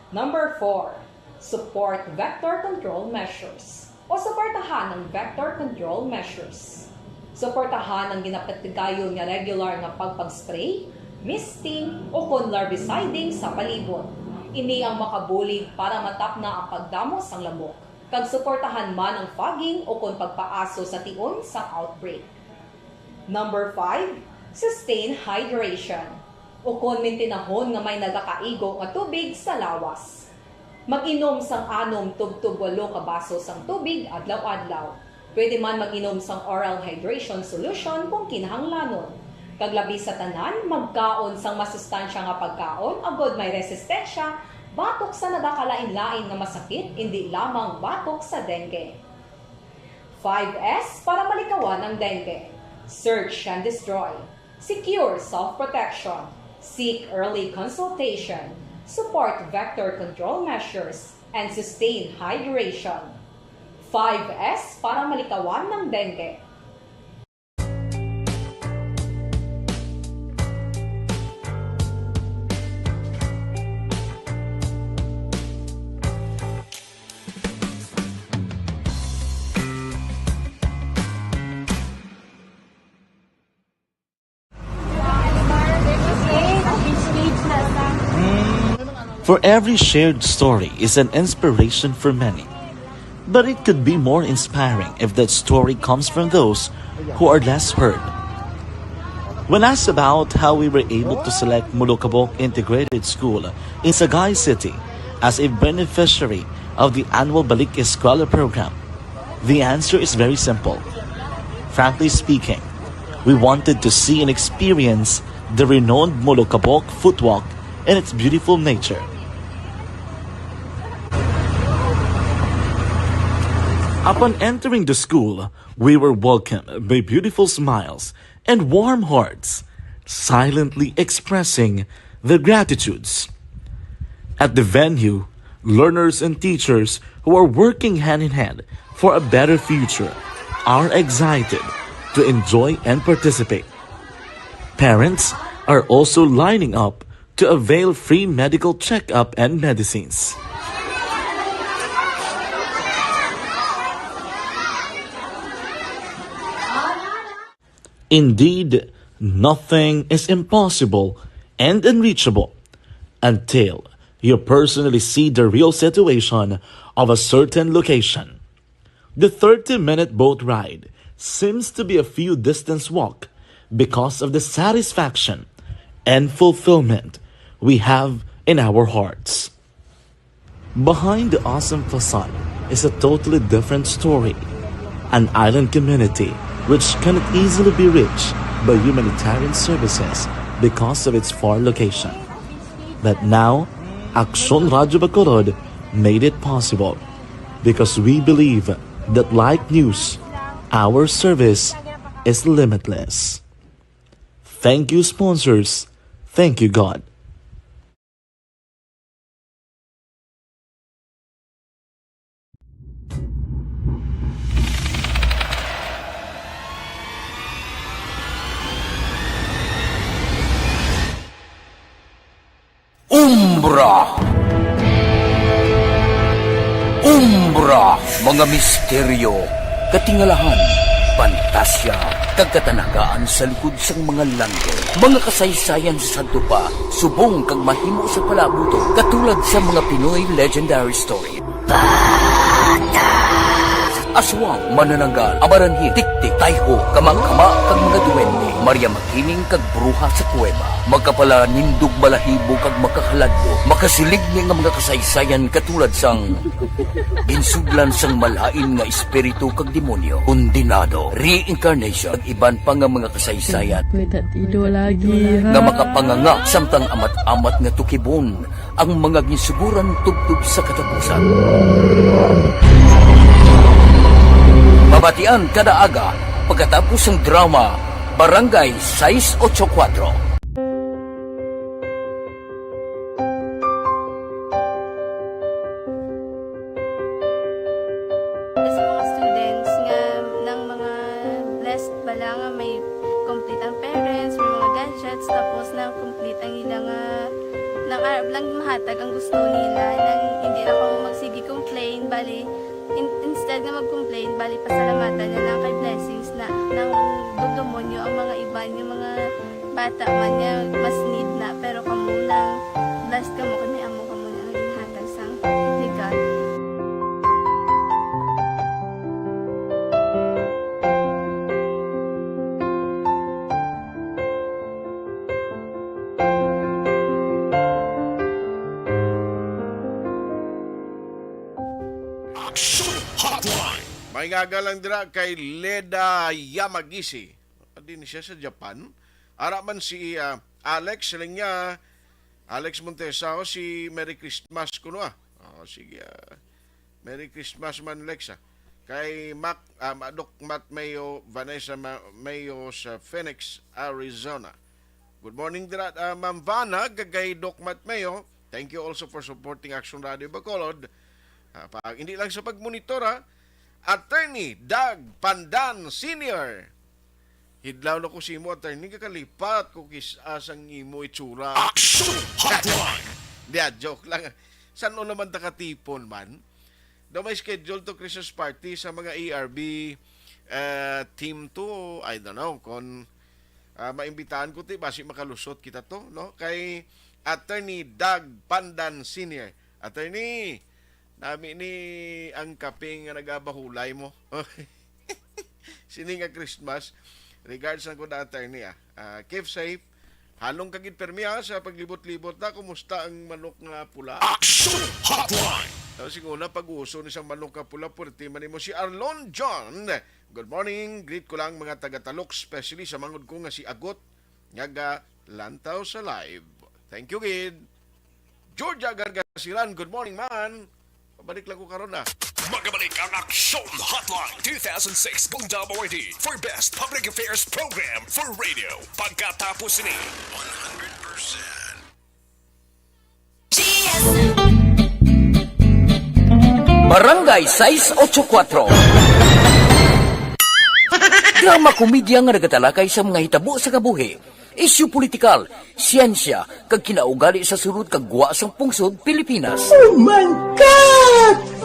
J: Number 4, support vector control measures o suportahan ng vector control measures. Suportahan ang ginapatigayon nga regular nga pagpag-spray, misting o kon larviciding sa palibot. Ini ang makabulig para matap na ang pagdamo sang lamok. Kag suportahan man ang fogging o kon pagpaaso sa tion sa outbreak. Number 5, sustain hydration o kon mintinahon nga may nagakaigo nga tubig sa lawas. Mag-inom sang 6 tub-tub 8 ka baso sang tubig adlaw-adlaw. Pwede man mag-inom sang oral hydration solution kung kinahanglanon. Kaglabi sa tanan, magkaon sang masustansya nga pagkaon, agod may resistensya, batok sa nagakalain-lain nga masakit, hindi lamang batok sa dengue. 5S para malikawan ang dengue. Search and destroy. Secure self-protection. Seek early consultation. Support vector control measures, and sustain hydration. 5S para malikawan ng dengue.
H: For every shared story is an inspiration for many. But it could be more inspiring if that story comes from those who are less heard. When asked about how we were able to select Mulukabok Integrated School in Sagay City as a beneficiary of the annual Balik Eskwela program, the answer is very simple. Frankly speaking, we wanted to see and experience the renowned Mulukabok footwalk in its beautiful nature. Upon entering the school, we were welcomed by beautiful smiles and warm hearts. silently expressing their gratitudes. At the venue, learners and teachers who are working hand in hand for a better future are excited to enjoy and participate. Parents are also lining up to avail free medical checkup and medicines. Indeed, nothing is impossible and unreachable until you personally see the real situation of a certain location. The 30-minute boat ride seems to be a few distance walk because of the satisfaction and fulfillment we have in our hearts. Behind the awesome facade is a totally different story. An island community which cannot easily be reached by humanitarian services because of its far location. But now, Aksyon Radio Bacolod made it possible because we believe that like news, our service is limitless. Thank you, sponsors. Thank you, God.
C: Umbra! Umbra! Mga misteryo, katingalahan, pantasya, kagkatanagaan sa likod sang mga langit. Mga kasaysayan sa santupa, subong kag mahimo sa palabuto, katulad sa mga Pinoy legendary story. Aswang, manananggal, amaranhit, tiktik, tayho, kamang-kama, kag mga duwende, Maria Makining kag bruha sa kuweba, magkapala nindog balahibo kag makahaladlo, makasilig ni nga mga kasaysayan katulad sang ginsuglan sang malain nga espiritu kag demonyo, undinado, reincarnation, kag iban pa nga mga kasaysayan nga makapanganga samtang amat-amat nga tukibon ang mga ginsuguran tubtub sa katapusan. Mabatian kada aga pagkatapos ng drama Barangay 684.
I: Sa mga students nga ng mga blessed bala nga may complete ang parents, may mga gadgets, tapos na complete ang ilang nang arab lang mahatag ang gusto nila nang hindi na ako magsigi complain bali instead nga mag-complain bali pasalamatan na lang kay blessings na nang dudumonyo ang mga iban yung mga bata man niya mas need na pero kamo lang blessed kamo kami amo kamo na naging hatag sang ni God.
B: May gagalang dira kay Leda Yamagisi. Din siya sa Japan. Ara man si Alex, silang niya, Alex Montesa o si Merry Christmas kuno sige, Merry Christmas man Lexa. Kay Doc Matt Mayo, Vanessa Mayo sa Phoenix, Arizona. Good morning dira, Ma'am Vanna, kay Doc Matt Mayo. Thank you also for supporting Action Radio Bacolod. Hindi lang sa pagmonitor Attorney Doug Pandan Sr. Hidlaw na ko si mo, attorney, kakalipat ko kisasang imo itsura. Action Hotline! Diya, joke lang. Saan naman takatipon man? Daw may schedule to Christmas party sa mga ERB team to, I don't know, kung maimbitahan ko basi makalusot kita to, no? Kay Attorney Doug Pandan Sr. Attorney, nami ni ang kaping nga nagabahulay mo. Sini nga Christmas. Regards lang ko na attorney keep safe. Halong kagid permi sa paglibot-libot na. Kumusta ang manok nga pula? Action Hotline! Siguro pag-uso ni isang manok nga pula, pwerte man mo si Arlon John. Good morning. Greet ko lang mga taga-Talok, especially sa mangod ko nga si Agot nga lantaw sa live. Thank you, kid. Georgia Gargasiran, good morning man. Pabalik lang ko karon
A: Magabalik ang Aksyon Hotline 2006 kung WRD for Best Public Affairs Program for Radio. Pagkatapos ni 100%.
C: Barangay 684. Drama komedya nga nagatalakay sa mga hitabo sa kabuhi, isyu politikal, siyensya, kag kinaugali sa surut kag guwa sang pungsod Pilipinas. Oh my God!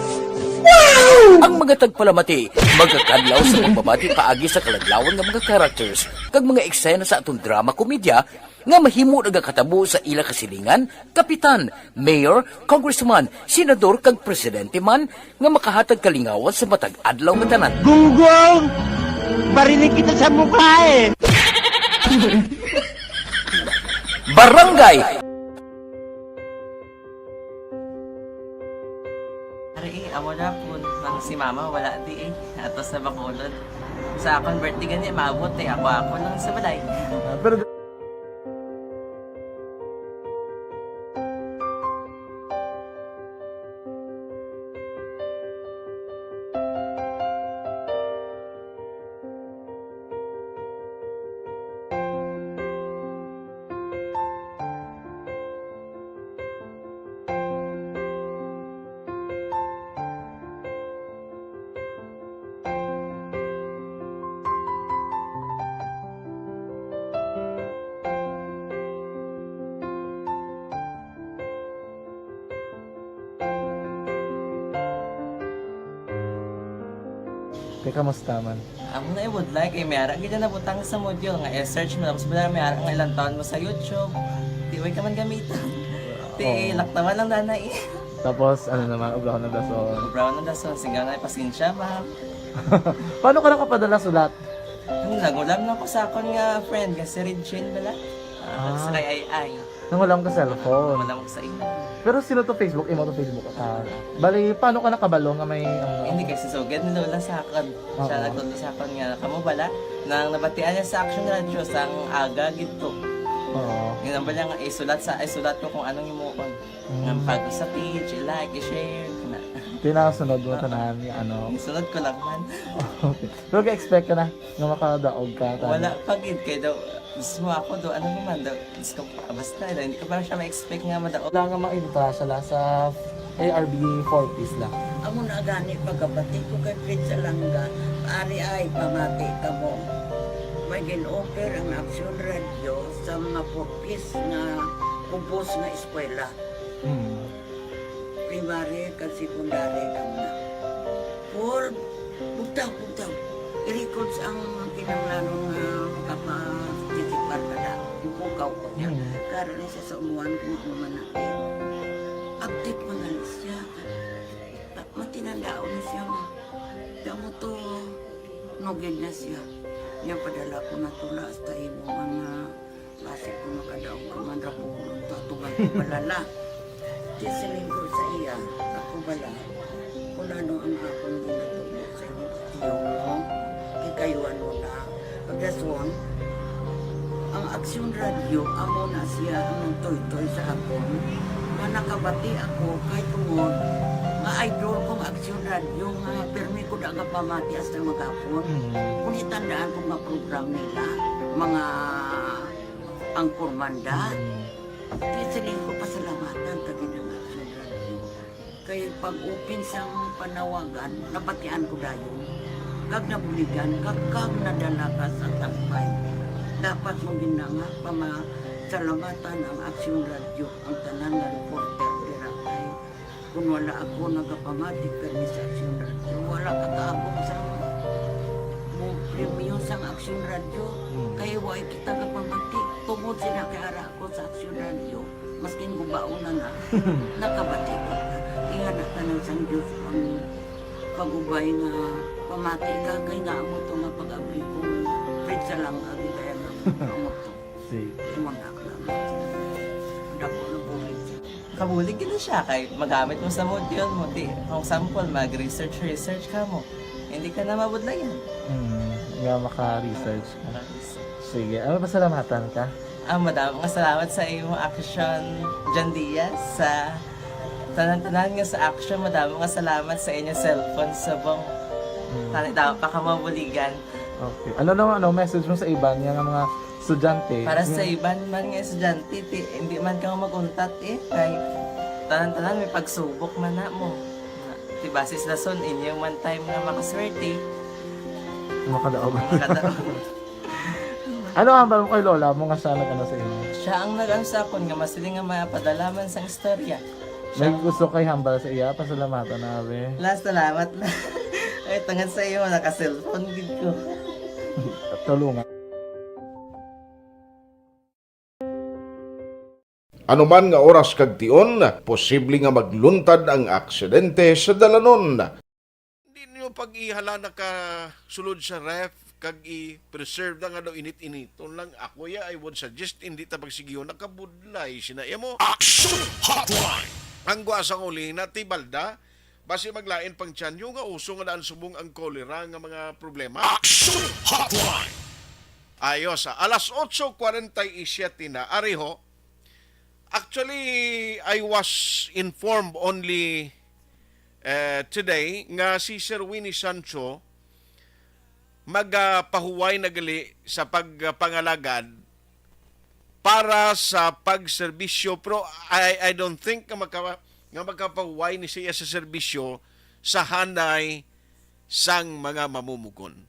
C: Wow! Ang mga tagpalamati magkakadlaw sa pagbabati paagi sa kalaglawan ng mga characters kag mga eksena sa atong drama komedya nga mahimo nagakatabo sa ila kasilingan, kapitan, mayor, congressman, senador kag presidente man nga makahatag kalingawan sa matag adlaw nga tanan.
D: Gunggong! Barinig kita sa mukha eh!
C: Barangay
E: Ari, amo na po nang si mama wala di eh. Atos na bakulod. Sa akong birthday gani maabot eh. Ako lang sa balay.
F: Pero kamusta man?
E: Amo na would like eh mayara gid na butang sa module nga i-search mo tapos bala mayara nga ilang taon mo sa YouTube. Di way ka man gamitan. Di laktaman lang nanay.
F: Tapos ano naman, ubra na daso.
E: Brown na daso singa na pasensya ma'am.
F: Paano ka nakapadala sulat?
E: Nagulam na ko sa akon nga friend kasi Regine bala. Sa kay ay.
F: Nang walang ka cellphone.
E: Wala mo sa imo.
F: Pero sino to Facebook? Imo to Facebook. Bali, paano ka nakabalo nga may...
E: Hindi kasi sugad ni Lola sa akin. Siya nagtulo sa akin nga, kamo bala, nang nabatian niya sa Action Radio sang aga gito.
F: Oo.
E: Yun ang bala nga, isulat ko kung anong imuon. Nga pag sa page, i-like, i-share.
F: Tinasunod mo tanan yung ano.
E: Sunod ko lang man.
F: Okay. Pero ka-expect ka na nga makadaog ka.
E: Wala, pagid kay daw, gusto mo ako do, ano naman daw, gusto ko, basta, hindi ko parang siya ma-expect nga madaog.
F: Wala nga ma-invita siya sa ARB 40s lang.
K: Amo na gani pagkabati ko kay Fred Salanga, ari ay pamati ka mo. May gin-offer ang Action Radio sa mga purpose nga kumpos nga eskwela. Primary kag secondary ka na. For bugtaw. I-record ang kinanglanong kapatitipar ka na. Ipukaw ko niya. Karoon niya sa umuwan kung umuman natin. Active mga siya. Matinandao na siya. Damo to, nugid na siya. Niya padala ko na tula hasta imo mga klase ko makadaong kamandra po. Tutugan ko balala. Tisiling ko sa iya. Ako bala. Kung ano ang akong ginatulog sa iyo. Mo. Ikayuan mo na. Pagdaswan, ang Action Radio, amo na siya ang toy-toy sa akon. Nakabati ako kahit tungod nga idol kong Action Radio nga permi ko daga pamati hasta magapon. Kung itandaan ko nga program nila, mga angkormanda, tisiling ko pasalamatan tagi ng Action Radio. Kaya pag-open sa panawagan, nabatian ko dayon. Kag nabuligan, kag nadala ka sa tampay. Dapat mong ginanga salamatan ang Action Radio, ang tanan nga reporter diratay. Kung wala ako nagapamatik kami sa Action Radio, wala kakaabong sa premium sa Action Radio. Kaya wala kita kapamatik. Tungod sila kaya ako sa Action Radio, maskin gubaon na nakabatik ka. Iyan na tanong sa Diyos ang pag-ubay nga pamati ka, kaya nga mo ito nga pag-abay kong Fred Salanga, kaya nga mo ito. Tumanak na. Dako na bulit siya.
E: Kabulig gina siya kay magamit mo sa module mo. Di, kung sample, mag-research ka mo. Hindi ka na mabudlayan.
F: Nga maka-research ka. Sige, ano pasalamatan ka?
E: Madam, salamat sa iyong action John Diaz sa Tanan-tanan nga sa action, madami nga salamat sa inyo cellphone sa bang dapat pa ka mabuligan.
F: Okay. Ano naman message mo sa iba niya nga mga estudyante?
E: Para sa iban man nga estudyante, hindi man ka maguntat kay tanan-tanan may pagsubok man na mo. Di basis na son, inyong one time nga makaswerte.
F: Makadaog.
E: Makadaog.
F: Ano ang balong kay Lola mo nga siya nag-ano sa inyo?
E: Siya ang nag-ansakon nga masiling nga mapadalaman sang istorya.
F: May gusto kay hambal sa iya, pasalamatan na be.
E: Last salamat na. Ay, tangan sa iyo, naka-cellphone gid ko.
F: Tulungan.
B: Ano man nga oras kag tion, posible nga magluntad ang aksidente sa dalanon. Hindi niyo pag-ihala na ka sulod sa ref, kag i-preserve na nga daw init-initon lang. Ako I would suggest hindi ta pagsigiyon nakabudlay sinaya mo.
A: Action Hotline!
B: Ang guasang uli na tibalda, basi maglain pang tiyan yung nga uso nga daan subong ang kolera nga mga problema.
A: Action Hotline!
B: Ayos, alas 8:47 na, ariho. Actually, I was informed only today nga si Sir Winnie Sancho magpahuway na gali sa pagpangalagad para sa pagserbisyo, pero I don't think nga magkapahuway ni siya sa serbisyo sa hanay sang mga mamumugon.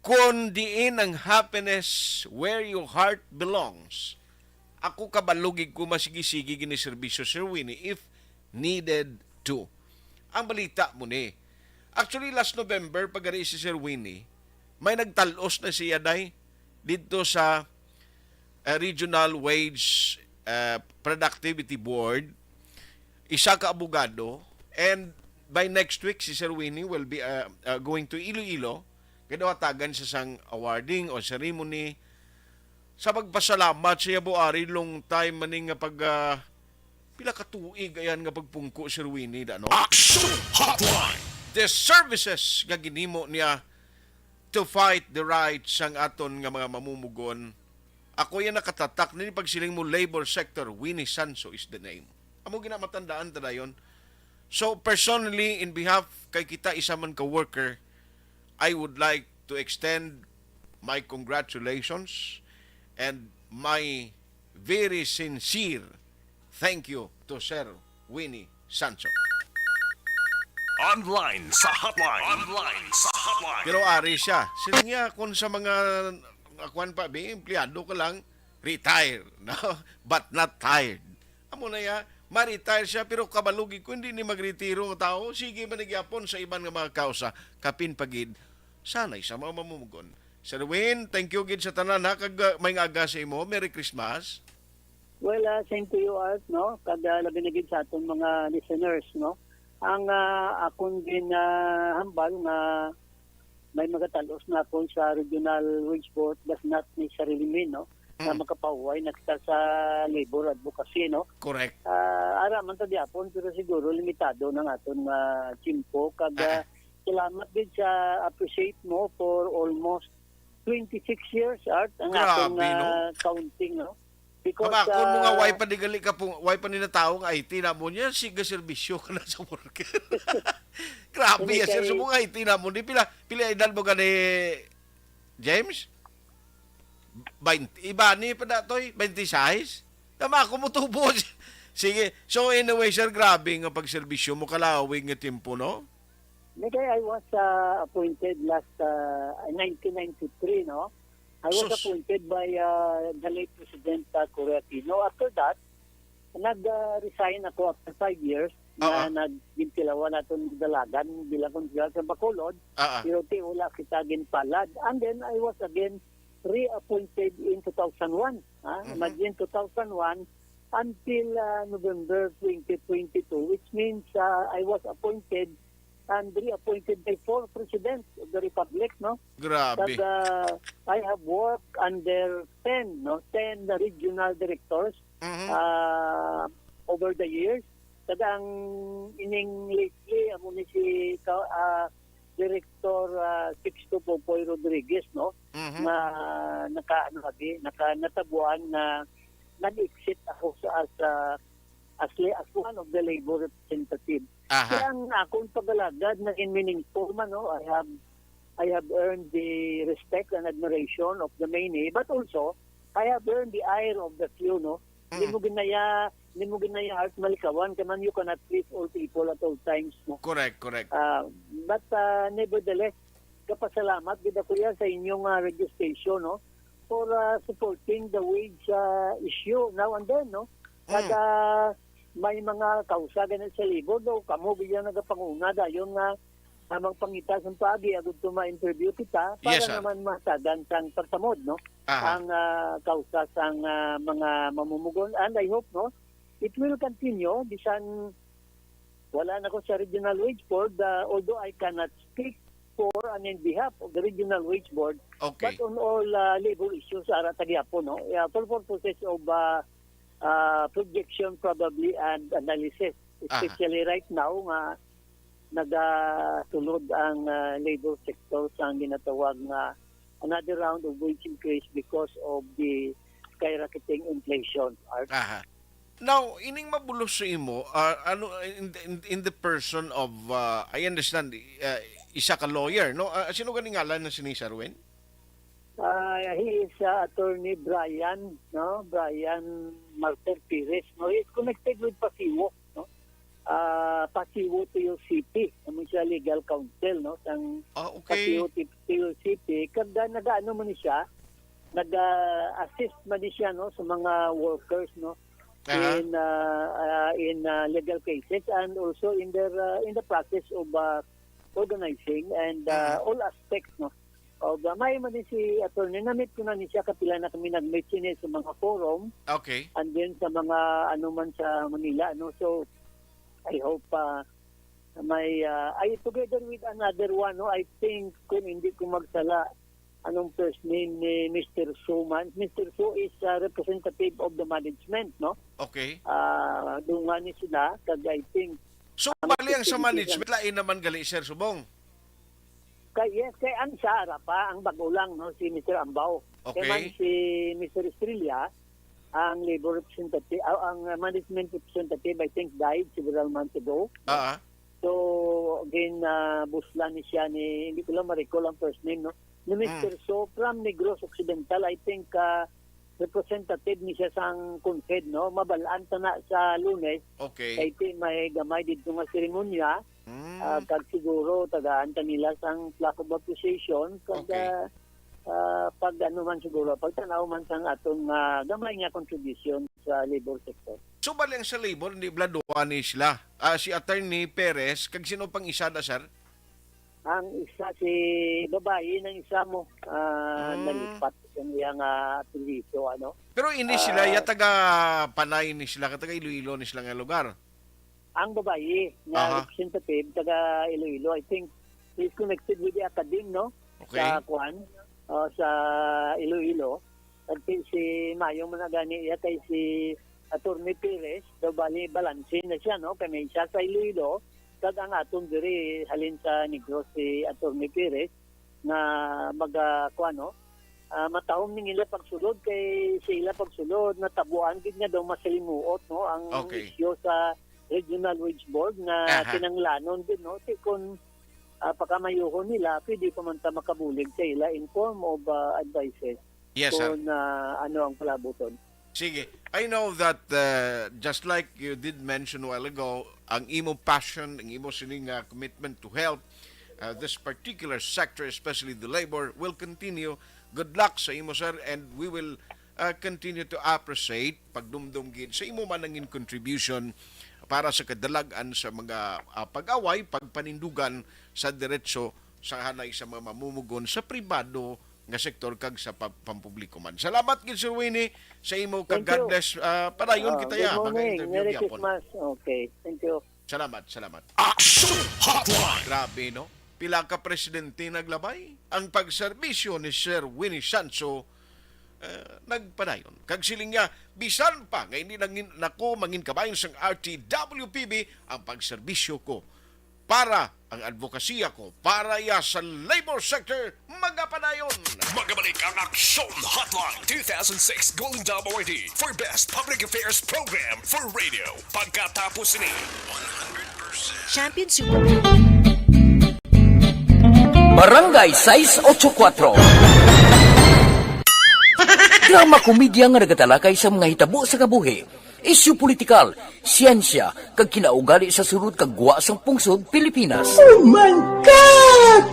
B: Kundiin ang happiness where your heart belongs. Ako kabalugig ko masigig-sigig ni serbisyo Sir Winnie if needed to. Ang balita mo ni. Actually, last November, pag-ari si Sir Winnie, may nagtalos na siya dito sa Regional Wage Productivity Board, isa ka abogado, and by next week si Sir Winnie will be going to Iloilo, kadawatagan sa sang awarding o ceremony sa pagpasalamat siya buari long time maning nga pag pila ka tuig ayan nga pagpungko Sir Winnie no?
A: Action Hotline!
B: The services nga ginimo niya to fight the rights sang aton nga mga mamumugon. Ako yan nakatatak na pagsiling mo labor sector, Winnie Sancho is the name. Amo ginamatandaan tada yon. So personally, in behalf kay kita isa man ka worker, I would like to extend my congratulations and my very sincere thank you to Sir Winnie Sancho.
A: Online sa hotline. Online sa hotline.
B: Pero ari siya. Sila niya kung sa mga akuan pa, empleyado ka lang, retire. No? But not tired. Amo na ya, ma-retire siya pero kabalugi ko hindi ni magretiro ng tao. Sige manigyapon sa ibang mga kausa. Kapin pagid. Sanay sa mga mamumugon. Sir Win, thank you gid sa tanan ha. Kag may aga sa imo. Merry Christmas.
L: Well, same to you, Art, no? Kada labi na gid sa atong mga listeners, no? Ang akong ginahambal nga may magatalos na ako sa Regional Wage Board does not necessarily mean, no? Na makapahuway na kita sa labor advocacy, no?
B: Correct.
L: Ara man ta diapon pero siguro limitado ng aton chimpo kag salamat din sa appreciate mo for almost 26 years, Art, ang
B: Grabe,
L: atong
B: no?
L: counting, no? Because
B: Kaba, kung mga way pa digali ka pong way pa nila tao nga IT na mo niya, siga serbisyo ka na sa worker. Grabe ya sir, sa mga IT na mo di pila edad mo gani James? 20 iba ni pa datoy 26. Tama ako mo tubo. Sige. So anyway sir, grabe nga pagserbisyo mo kalawig nga tempo, no?
L: I was appointed last 1993, no? I was appointed by the late President Cory Aquino. After that, nag-resign ako after 5 years na naggintilawan natin dalagan bilang konsyal sa Bacolod. Pero wala kita ginpalad. And then I was again reappointed in 2001. Imagine 2001 until November 2022, which means I was appointed and reappointed by 4 presidents of the Republic, no?
B: Grabe.
L: That, I have worked under 10 regional directors over the years. Kada ang ining lately, amo ni si Director Sixto Popoy Rodriguez, no? Na natabuan na nag-exit ako as as one of the labor representative.
B: Aha.
L: Kaya ang akong pagalagad na in meaningful man, no, I have earned the respect and admiration of the many, but also I have earned the ire of the few, no. Hindi mo ginaya heart malikawan, kaman you cannot please all people at all times, no.
B: Correct.
L: But nevertheless, kapasalamat gid ako sa inyong radio station, no, for supporting the wage issue now and then, no. At may mga kausa ganun sa libro, daw kamo bigyan nagapanguna dayon nga amang pangita sa pagi agud to ma-interview kita para
B: Yes, sir.
L: naman masagan sang pagsamod, no,
B: Aha.
L: ang kausa sang mga mamumugon, and I hope, no, it will continue bisan wala na ko sa Regional Wage Board, although I cannot speak for and in behalf of the Regional Wage Board,
B: Okay.
L: but on all labor issues ara tagyapo, no, for purposes of projection probably and analysis, especially right now nga nagasulod ang labor sector sa ginatawag nga another round of wage increase because of the skyrocketing inflation. Art.
B: Aha. Now, ining mabulos sa imo, ano in the person of I understand isa ka lawyer, no? Sino ganing ngalan na si Sharwin?
L: He is attorney Brian, no? Brian Martin Pires. No, he is connected with Pasiwo, no? Pasiwo Tuyo City, ano siya legal counsel, no? Sang
B: Okay.
L: Pasiwo Tuyo City, kada nagaano man siya, nag-assist man siya, no, sa mga workers, no, in legal cases, and also in the process of organizing and all aspects, no, of may man din si attorney, na-meet ko na ni siya, kapila na kami nag-meet siya sa mga forum,
B: Okay.
L: and then sa mga ano man sa Manila, no. So I hope I together with another one, no, I think kung hindi ko magsala, anong first name ni Mr. Su man. Mr. Su is representative of the management, no.
B: Okay.
L: Doon nga ni sila, kag I think
B: So, bali ang sa management, lain naman gali, Sir Subong.
L: kay ang Sara pa, ang bago lang, no, si Mr. Ambao.
B: Okay.
L: Kaya man si Mr. Estrella, ang labor representative, ang management representative, I think died several months ago. So, again, buslan ni siya ni, hindi ko lang ma-recall ang first name, no, ni Mr. So, from Negros Occidental, I think representative ni siya sang Confed, no, mabalaan ta na sa Lunes.
B: Okay.
L: Kaya may gamay dito nga seremonya, kag siguro tagaan ta nila sang plaque of appreciation, kag pag ano man siguro, pag tanaw man sang atong gamay nga contribution sa labor sector.
B: So, bali ang sa labor, hindi bladuan ni sila. Si Attorney Perez, kag sino pang isa na, Sir?
L: Ang isa si babae ng isa mo nalipat yung iyang apelido, ano.
B: Pero ini sila, taga Panay ni sila, taga Iloilo ni sila nga lugar.
L: Ang babae na representative taga Iloilo, I think is connected with the academe, no?
B: Okay.
L: Sa Kwan, sa Iloilo. At si Mayong Managani, kay si Attorney Perez, daw bali balansin na siya, no? Kami siya sa Iloilo, kag ang atong diri halin sa Negros si Attorney Perez na no? Matawong nila pagsulod kay sila pagsulod na tabuan gid nga daw masalimuot, no, ang isyu sa Regional Wage Board na kinanglanon din, no, kung pagkamayuhon nila pwede pa man ta makabulig sa ila in form of advices.
B: Yes, sir.
L: Kung ano ang palabuton.
B: Sige. I know that just like you did mention a while ago, ang imo passion, ang imo sining commitment to help this particular sector, especially the labor, will continue. Good luck sa imo, sir, and we will continue to appreciate pagdumdum gid sa imo manangin contribution para sa kadalagan sa mga pag-away, pagpanindugan sa diretso sa hanay sa mga mamumugon sa pribado nga sektor kag sa pampubliko man. Salamat gid Sir Winnie sa imo kag God bless. Padayon kita ya
L: mag-interview
B: Merry
L: gyapon. Okay, thank you.
B: Salamat. Action Hotline. Grabe, no? Pila ka presidente naglabay. Ang pagserbisyo ni Sir Winnie Sancho nagpadayon. Kag siling niya, bisan pa nga hindi nako mangin kabayon sang RTWPB ang pagserbisyo ko para ang advokasya ko para iya sa labor sector magapadayon.
A: Magabalik ang Aksyon Hotline 2006 Golden Dome Awardee for Best Public Affairs Program for Radio. Pagkatapos ni 100%
M: Champion Super
C: Barangay 684. Drama komedya nga nagatalakay sa mga hitabo sa kabuhi, isyu politikal, siyensya, kag kinaugali sa surut kag guwa sang pungsod Pilipinas.
M: Oh my God!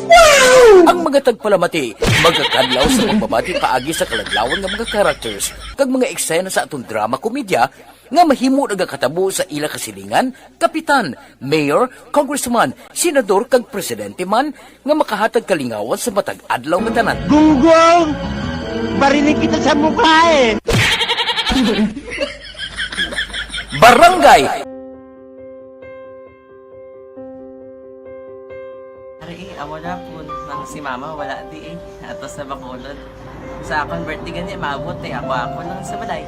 M: Wow!
C: Ang mga tagpalamati, magkakadlaw sa pagbabati paagi sa kalaglawan ng mga characters, kag mga eksena sa atong drama komedya, nga mahimo nagakatabo sa ila kasilingan, kapitan, mayor, congressman, senador, kag presidente man, nga makahatag kalingawan sa matag adlaw nga tanan.
M: Gunggong! Barinig kita sa mukha eh!
C: Barangay!
E: Ari, amo na po. Nang si mama, wala di eh. Ato sa Bacolod. Sa akong birthday ganyan, maabot eh. Ako lang sa balay.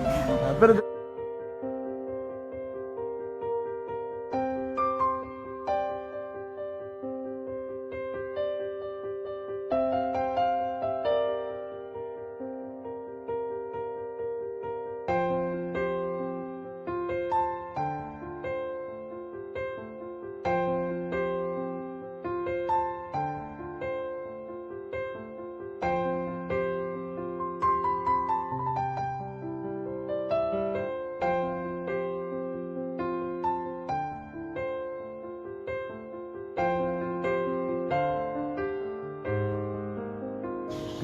F: Pero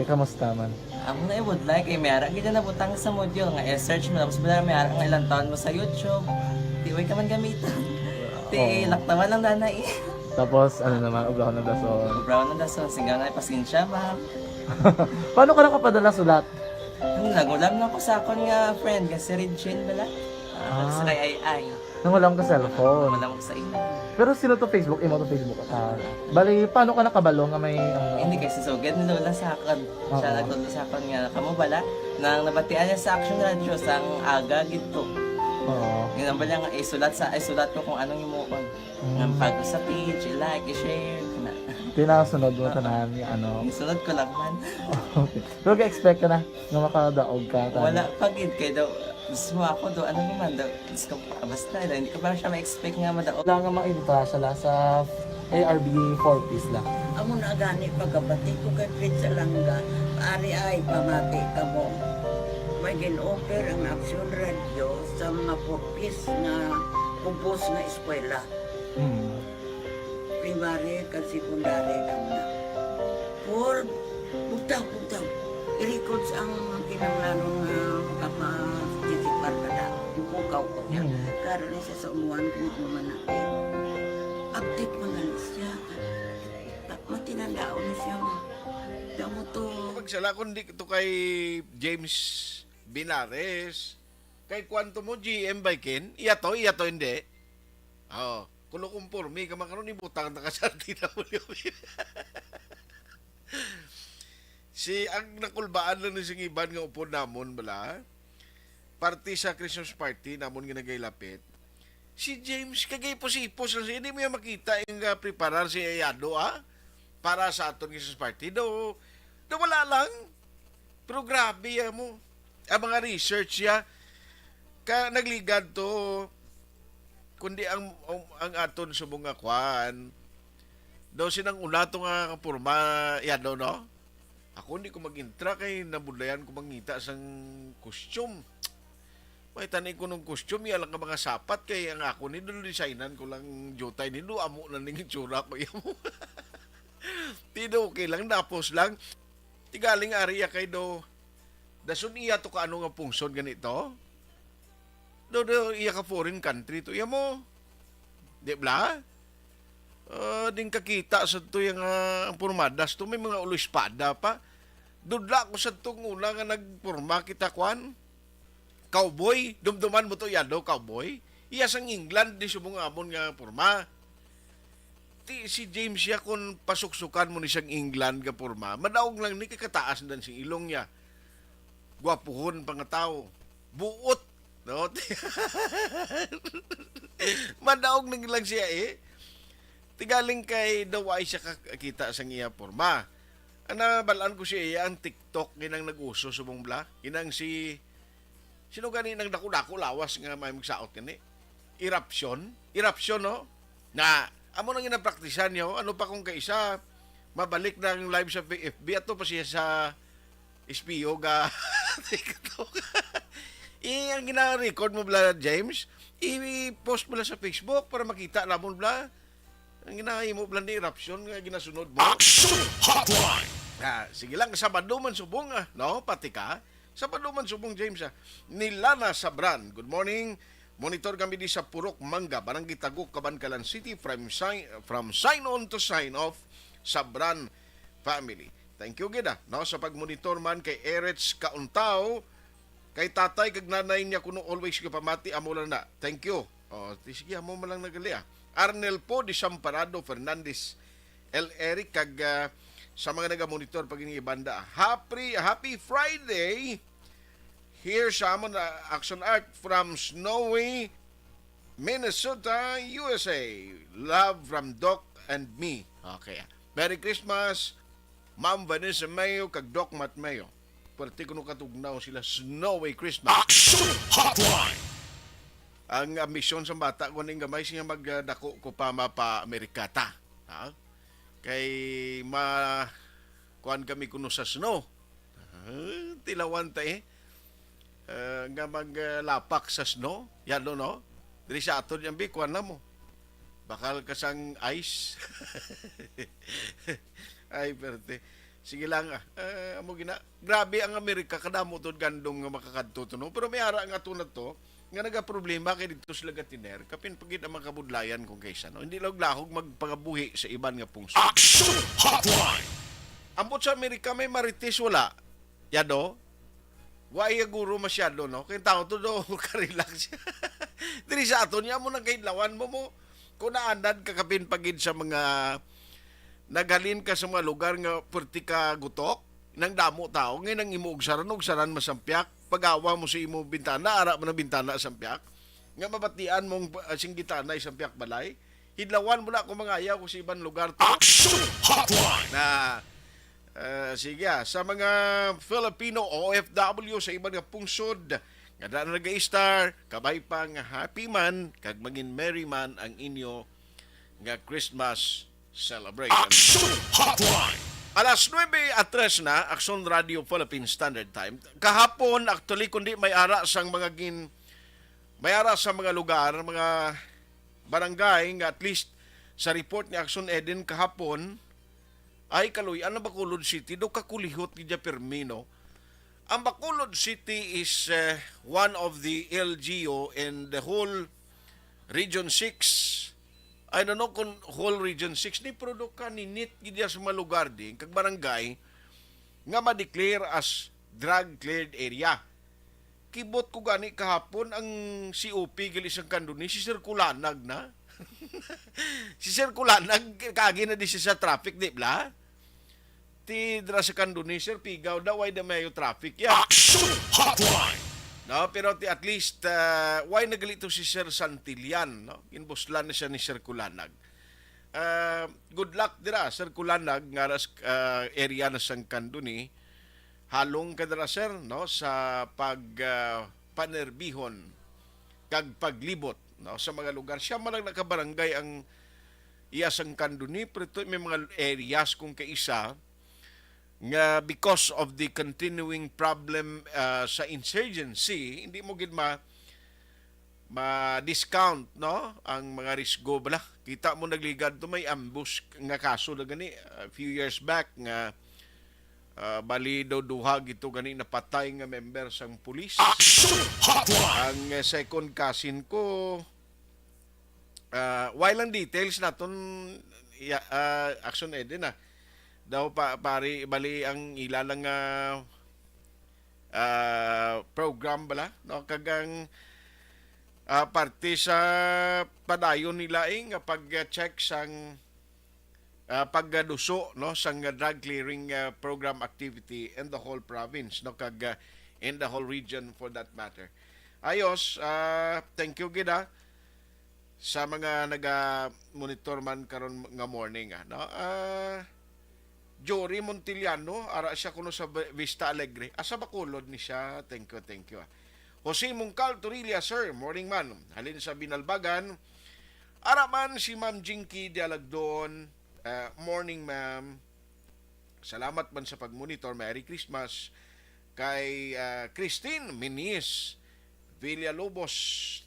F: kamusta man?
E: Amo na would like eh. Mayara kita na butang sa module nga search mo. Tapos bala mayara nga ilang taon mo sa YouTube. Tiway ka man gamitan. Ti laktaman lang dana eh.
F: Tapos, ano naman, ublaw ng dason.
E: Brown na dason. Singaw na pasensya ma'am.
F: Paano ka nakapadala sulat?
E: Nagulam na ako sa akon nga friend. Kasi Regine bala. Sa kay ay.
F: Nangulam ka cellphone.
E: Wala ko sa ina.
F: Pero sino to Facebook? Imo to Facebook. Bali, paano ka nakabalo nga may...
E: Hindi kasi sugad ni Lola sa akin. Siya nagtulong sa akin nga, kamo bala, nang nabatian niya sa Action Radio sang aga gito.
F: Oo.
E: Yung ba niya nga, isulat ko kung anong imukon. Ng pag sa page, i-like, i-share.
F: Tinasunod mo tanahan ni ano.
E: Isunod ko lang man.
F: Okay. Pero ka-expect ka na nga makadaog ka.
E: Wala, pagid kay daw, gusto mo ako do, ano naman daw, basta, hindi ko ba siya ma-expect nga madaog.
F: Wala nga makinta siya sa ARB 4-piece lang.
K: Amo na gani pagkabati ko kay Fritz Alanga, ari ay pamati ka mo. May gin-offer ang Action Radio sa mga purpose na kubos na eskwela. Primary kag secondary lang na. For butaw. I-record ang kinanglanong makapag-tisipar ka na. Ipukaw ko niya. Karoon siya sa umuan kung naman natin. Update mo na siya. Matinandao na siya. Damo to.
B: Pagsala kundi ito kay James Binares, kay kwanto mo GM by Ken, iya to hindi. Oo. Kulo kumpurmi ka makaroon ibutang na kasarti na mo. Ang nakulbaan lang ng singiban nga upo namon bala. Party sa Christmas party namon ginagaylapit. Si James kagay posipos lang siya. Hindi mo yung makita yung preparar si Ayado para sa aton Christmas party. Do wala lang. Pero grabe mo. Ang mga research nagligad to kundi ang aton sa mga kwan daw sinang una to nga purma daw no. Ako hindi ko mag-intra kay nabudlayan ko mangita sang costume. May tanay ko ng costume lang ka mga sapat kay ang ako ni do designan ko lang jotay ni do amo na ning itsura ko mo. Tido okay lang napos lang. Tigaling area kay do dasun iya to ka ano nga pungson ganito? Do iya ka foreign country to iya mo. Di bla? Din kakita sa to yung ang purmadas to may mga ulo espada pa. Dudla ko sa tong una nga nagpurma kita kwan. Cowboy, dumduman mo to yado cowboy. Iya sang England di subong amon nga purma. Si James ya kung pasuksukan mo ni siyang England nga purma, madaog lang ni kakataas dan si ilong niya. Gwapuhon pang tao. Buot. No? Madaog nang lang siya Tigaling kay daway siya kakita sa iya porma. Ana balaan ko siya ang TikTok ginang nag-uso subong bla. Ginang si sino gani nang dako-dako lawas nga may magsaot kani? Eruption no? Na amo nang ginapraktisan niyo, ano pa kung kaisa mabalik ng live sa FB ato pa siya sa espiyo ga TikTok. Ang gina-record mo bla James, i-post mo lang sa Facebook para makita lamon bla. Ang ginahimo bla ni eruption nga ginasunod mo.
A: Action Hotline!
B: Sige lang, Sabado man subong no? Pati ka. Sabado man subong James Nilana Sabran. Good morning. Monitor kami di sa Purok Mangga, Barangay Taguk, Cabancalan City from sign on to sign off Sabran family. Thank you gida no sa pagmonitor man kay Erets Kauntao, kay tatay kag nanay niya kuno always kapamati amo lang na. Thank you. Sige amo man lang nagali Arnel po di Samparado Fernandez El Eric kag sa mga naga-monitor pag banda. Happy Friday. Here sa amon Action Art from snowy Minnesota, USA. Love from Doc and me. Okay. Merry Christmas, Ma'am Vanessa Mayo kag Doc Matt Mayo. Perti kuno katugnaw sila Snowy Christmas.
A: Action Hotline!
B: Ang ambisyon sa bata ko ning gamay siya magdako ko pa mapa Amerikata. Kay kuan kami kuno sa snow. Tilawan ta nga maglapak sa snow. Yan no? Diri sa aton yung kuan na mo. Bakal kasang ice. Ay, perte. Sige lang amo gina. Grabe ang Amerika kadamo tod gandong nga makakadto no. Pero may ara nga tunad to nga nagaproblema kay dito sila gatiner kapin pagid ang makabudlayan kung kaysa no. Hindi lahog magpangabuhi sa iban nga pungso.
A: Action Hotline!
B: Ambot sa Amerika may marites wala. Yado. Waya guro masyado no. Kay tao to do ka-relax. Diri sa aton niya mo nang kaidlawan mo kung naanad ka kapin pagid sa mga naghalin ka sa mga lugar nga perti ka gutok nang damo tao ngay nang imo ugsaran masampyak pagawa mo sa imo bintana ara mo na bintana sampyak nga mabatian mong singgitana sampyak balay hidlawan mo na kung mga ayaw ko sa ibang lugar to.
A: Action Hotline!
B: Na sige sa mga Filipino OFW sa ibang nga pungsod nga daan nag-star kabay pang happy man kag maging merry man ang inyo nga Christmas celebration.
A: Action Hotline!
B: Alas 9:03 na, Action Radio Philippine Standard Time. Kahapon, actually, kundi may ara sang mga may ara sa mga lugar, mga barangay, nga at least sa report ni Action Eden kahapon, ay kaluyan ang Bacolod City, do kakulihot ni Permino. Ang Bacolod City is one of the LGU in the whole Region 6. I don't know kung whole Region 6 ni produk ka ninit gidya sa mga lugar din kag barangay nga ma-declare as drug cleared area. Kibot ko gani kahapon ang COP gali sa Kanduni si Sir Kulanag na. Si Sir Kulanag kagi na di siya sa traffic di bla. Ti dra sa Kanduni Sir pigaw daw ay da mayo traffic ya.
A: Action Hotline!
B: No, pero at least why nagalito si Sir Santillan, no? Inbuslan na siya ni Sir Kulanag. Good luck dira Sir Kulanag nga area na sang Kanduni. Halong ka dira sir no sa panerbihon kag paglibot no sa mga lugar. Siya man lang nakabarangay ang iya sang Kanduni pero may mga areas kung kaisa nga because of the continuing problem sa insurgency, hindi mo gid ma-discount no ang mga risgo bala. Kita mo nagligad to may ambush nga kaso na gani a few years back nga bali daw duha gito gani napatay nga member sang pulis.
A: Action Hotline!
B: Ang second cousin ko while ang details naton Action Eden daw pari bali ang ilalang program bala no kagang parte sa padayon nila nga pag-check sang pagduso no sang drug clearing program activity in the whole province no kag in the whole region for that matter. Ayos, thank you gida sa mga naga-monitor man karon nga morning no. Jory Montiliano ara siya kuno sa Vista Alegre. Asa Bacolod ni siya. Thank you. Jose Mungcal Torilla, sir, morning man. Halin sa Binalbagan. Ara man si Ma'am Jinky Dialagdon. Morning, ma'am. Salamat man sa pag-monitor. Merry Christmas. Kay Christine Minis Villalobos,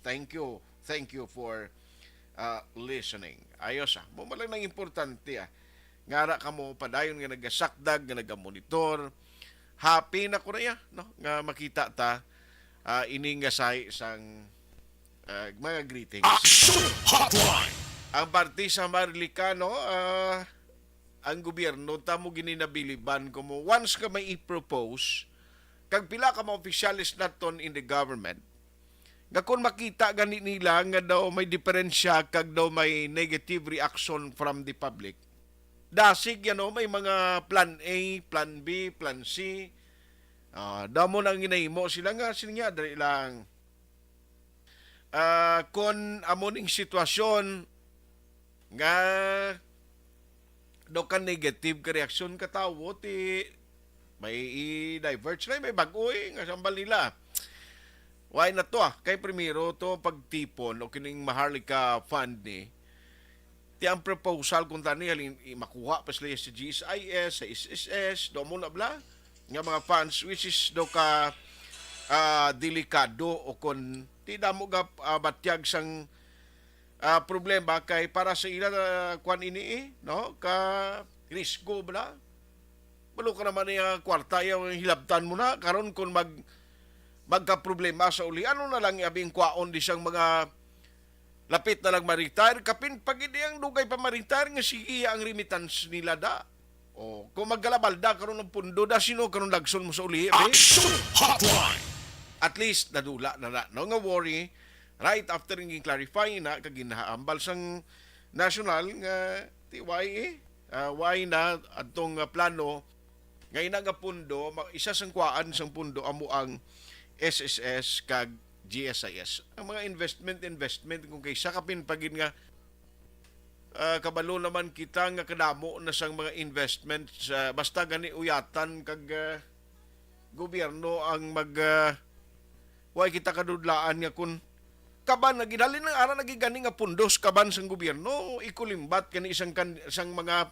B: thank you for listening. Ayos mo malang nang importante ngara ka mo padayon nga nagasakdag nga nagamonitor. Happy na ko na no nga makita ta ini nga sang mga greetings. Action Hotline. Ang party sa Marlica no ang gobyerno tamo gininabiliban ko mo once ka may i-propose kag pila ka mga opisyalis naton in the government nga kung makita gani nila nga daw may diferensya kag daw may negative reaction from the public, dasig may mga plan A, plan B, plan C. Damo nang ginahimo sila nga sinya dali lang. Kung amoning sitwasyon nga daw ka negative ka reaksyon ka tawo ti may i-divert sila, may bagoy nga sambal nila. Why na to kay primero to pagtipon o kining Maharlika Fund ni ti ang proposal kung tani halin makuha pa sila sa GSIS, sa SSS, do mo na bla nga mga funds which is do ka delikado o kung ti damo ga batyag sang problema kay para sa ila kwan ini no ka risgo bla balo ka naman niya kwarta yung hilabtan mo na karon kung magka-problema sa uli ano na lang abing kwaon di siyang mga lapit na lang ma-retire kapin pag hindi ang dugay pa ma-retire nga sige ang remittance nila da o kung magkalabal da karon ng pundo da sino karon lagson mo sa uli Action Hotline. At least nadula na no nga worry right after nging clarify na kaginaambal sang national nga TYA why na atong plano ngayon nga pundo isa sang kuan sang pundo amo ang SSS kag GSIS ang mga investment kung kaysa kapin pagin nga kabalo naman kita nga kadamo na sang mga investments basta gani uyatan kag gobyerno ang way kita kadudlaan nga kun kaban na ginhalin ng ara nagigani nga pundos kaban sang gobyerno ikulimbat kani isang mga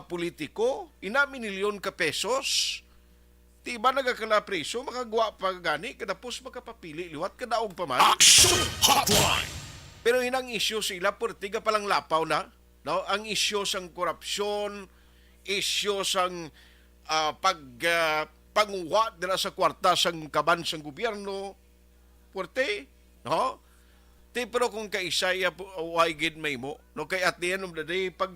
B: politiko ina milyon ka pesos tiba nagakala preso makagawa pa gani kadapos makapapili liwat kadaog pa man. Action Hotline. Pero inang issue sila pertiga palang lapaw na no ang issue sang korupsyon, issue sang panguwa dira sa kwarta sang kaban sang gobyerno puerte no pero kung kaisaya why gid may mo no kay at the end of the day pag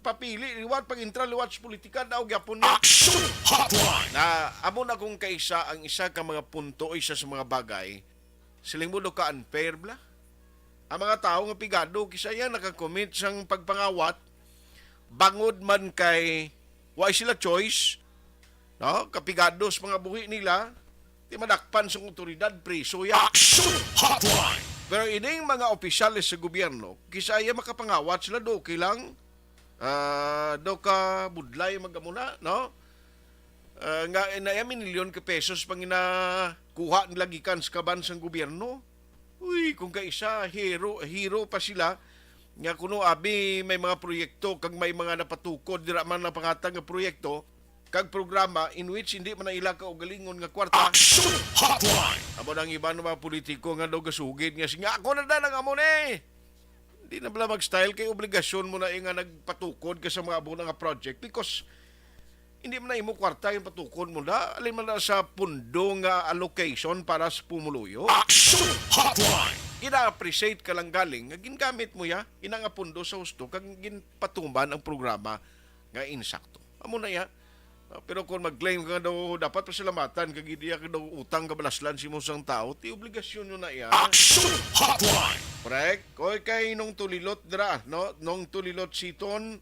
B: papili liwat pag intra liwat sa politika daw gyapon na Action Hotline. Na amo na kung kaisa ang isa ka mga punto o isa sa mga bagay siling mo do ka unfair bla ang mga tao nga pigado kisaya nakakommit sang pagpangawat bangod man kay why sila choice no kapigado sa mga buhi nila di madakpan sa otoridad preso ya Action Hotline. Pero ining mga opisyalis sa gobyerno kisaya makapangawat sila do kilang do ka budlay magamuna no nga inaya milyon ka pesos pang kuha nila gikan sa kaban sang gobyerno uy kung kaisa hero pa sila nga kuno abi may mga proyekto kag may mga napatukod dira man na pangatag nga proyekto kag programa in which hindi man ila ka og galingon nga kwarta. Action Hotline. Amo nang iba ng mga politiko nga daw gasugid nga singa ako na nang amo ni di na bala mag-style kay obligasyon mo na nga nagpatukod ka sa mga abo nga project because hindi mo na imo kwarta yung patukod mo na alin man na sa pundo nga allocation para sa pumuluyo. Action Hotline. Ina-appreciate ka lang galing nga gingamit mo ya ina nga pundo sa husto kag ginpatumban ang programa nga insakto. Amo na ya. Pero kung mag-claim ka daw dapat pasalamatan kag hindi ka daw utang kabalaslan si mo sang tao ti obligasyon nyo na ya. Action Hotline. Correct. Koy kay nung tulilot dira no nung tulilot siton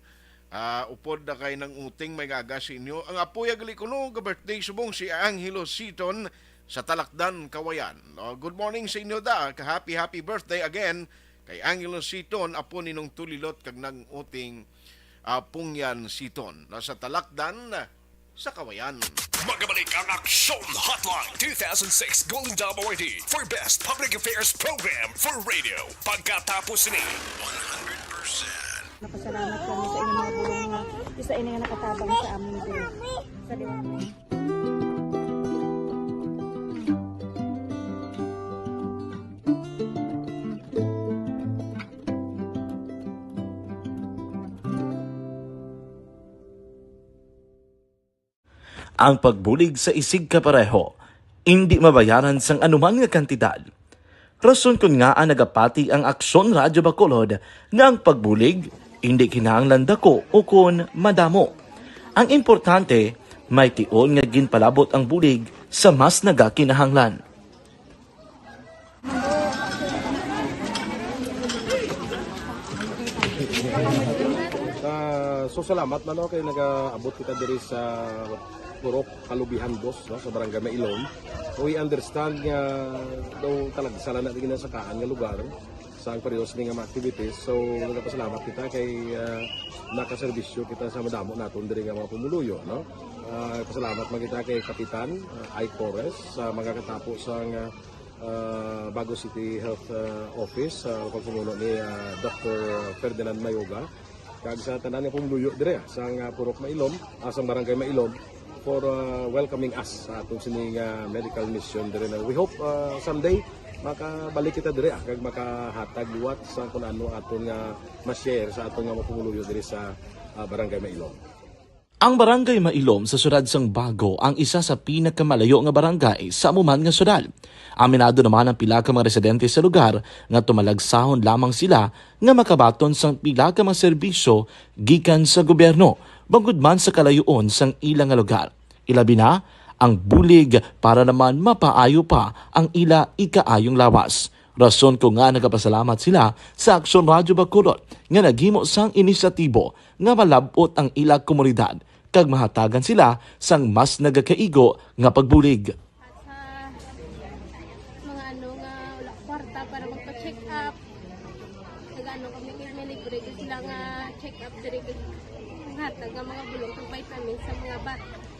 B: upod na kay ng uting may gaga sa inyo. Ang apoy agali ko no birthday subong si Angelo Siton sa Talakdan, Kawayan. Good morning sa inyo da. Happy birthday again Kay Angelo Siton, apo ninong tulilot kag nang uting Pungyan Siton. Nasa talakdan sa Kawayan.
A: Magabalik ang Aksyon Hotline 2006 Golden Dome Awardee for Best Public Affairs Program for Radio. Pagkatapos ni 100%.
N: Napasalamat kami sa inyong mga bulong nga isa ini nga nakatabang sa amin dito. Sa
H: Ang pagbulig sa isig kapareho, hindi mabayaran sang anuman nga kantidad. Rason kun nga ang nagapati ang Aksyon Radyo Bacolod nga ang pagbulig, hindi kinahanglan dako o kun madamo. Ang importante, may tion nga ginpalabot ang bulig sa mas nagakinahanglan.
O: So salamat man kay nagaabot kita diri sa Purok Kalubihan Dos, no, sa Barangay Mailom. We understand nga daw talaga sala na din sa kaan nga lugar sa ang parehas ni nga mga activities. So nagapasalamat kita kay nakaserbisyo kita sa madamo naton diri nga mga pumuluyo, no. Pasalamat man kita kay Kapitan I. Torres sa mga katapo sa Bago City Health Office sa pagpumuno ni Dr. Ferdinand Mayoga kag sa tanan nga pumuluyo dire sa Purok Mailom, sa Barangay Mailom for welcoming us sa atong sining medical mission dire. We hope someday makabalik kita dire kag makahatag liwat sa kun ano aton nga ma-share sa aton nga mapumuluyo dire sa Barangay Mailom.
H: Ang Barangay Mailom sa syudad sang Bago ang isa sa pinakamalayo nga barangay sa amuman nga syudad. Aminado naman ang pila ka mga residente sa lugar nga tumalagsahon lamang sila nga makabaton sang pila ka mga serbisyo gikan sa gobyerno bangod man sa kalayoon sang ilang nga lugar. Ilabi na ang bulig para naman mapaayo pa ang ila ikaayong lawas. Rason ko nga nagapasalamat sila sa Aksyon Radyo Bacolod nga naghimo sang inisyatibo nga malabot ang ila komunidad kag mahatagan sila sang mas nagakaigo nga pagbulig.
I: Mga ano nga wala kwarta para magpa-check up. Nagano kami libre sila nga check up dire hatag nga mga bulong kag vitamin sa mga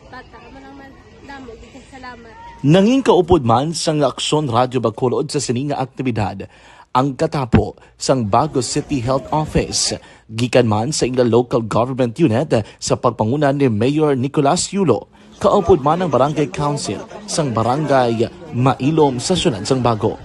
I: bata mo naman damo dito salamat.
H: Nanging kaupod man sang Aksyon Radyo Bacolod sa sininga aktibidad ang katapo sang Bago City Health Office gikan man sa ilang local government unit sa pagpangunan ni Mayor Nicolas Yulo. Kaupod man ang Barangay Council sang Barangay Mailom sa syudad sang Bago.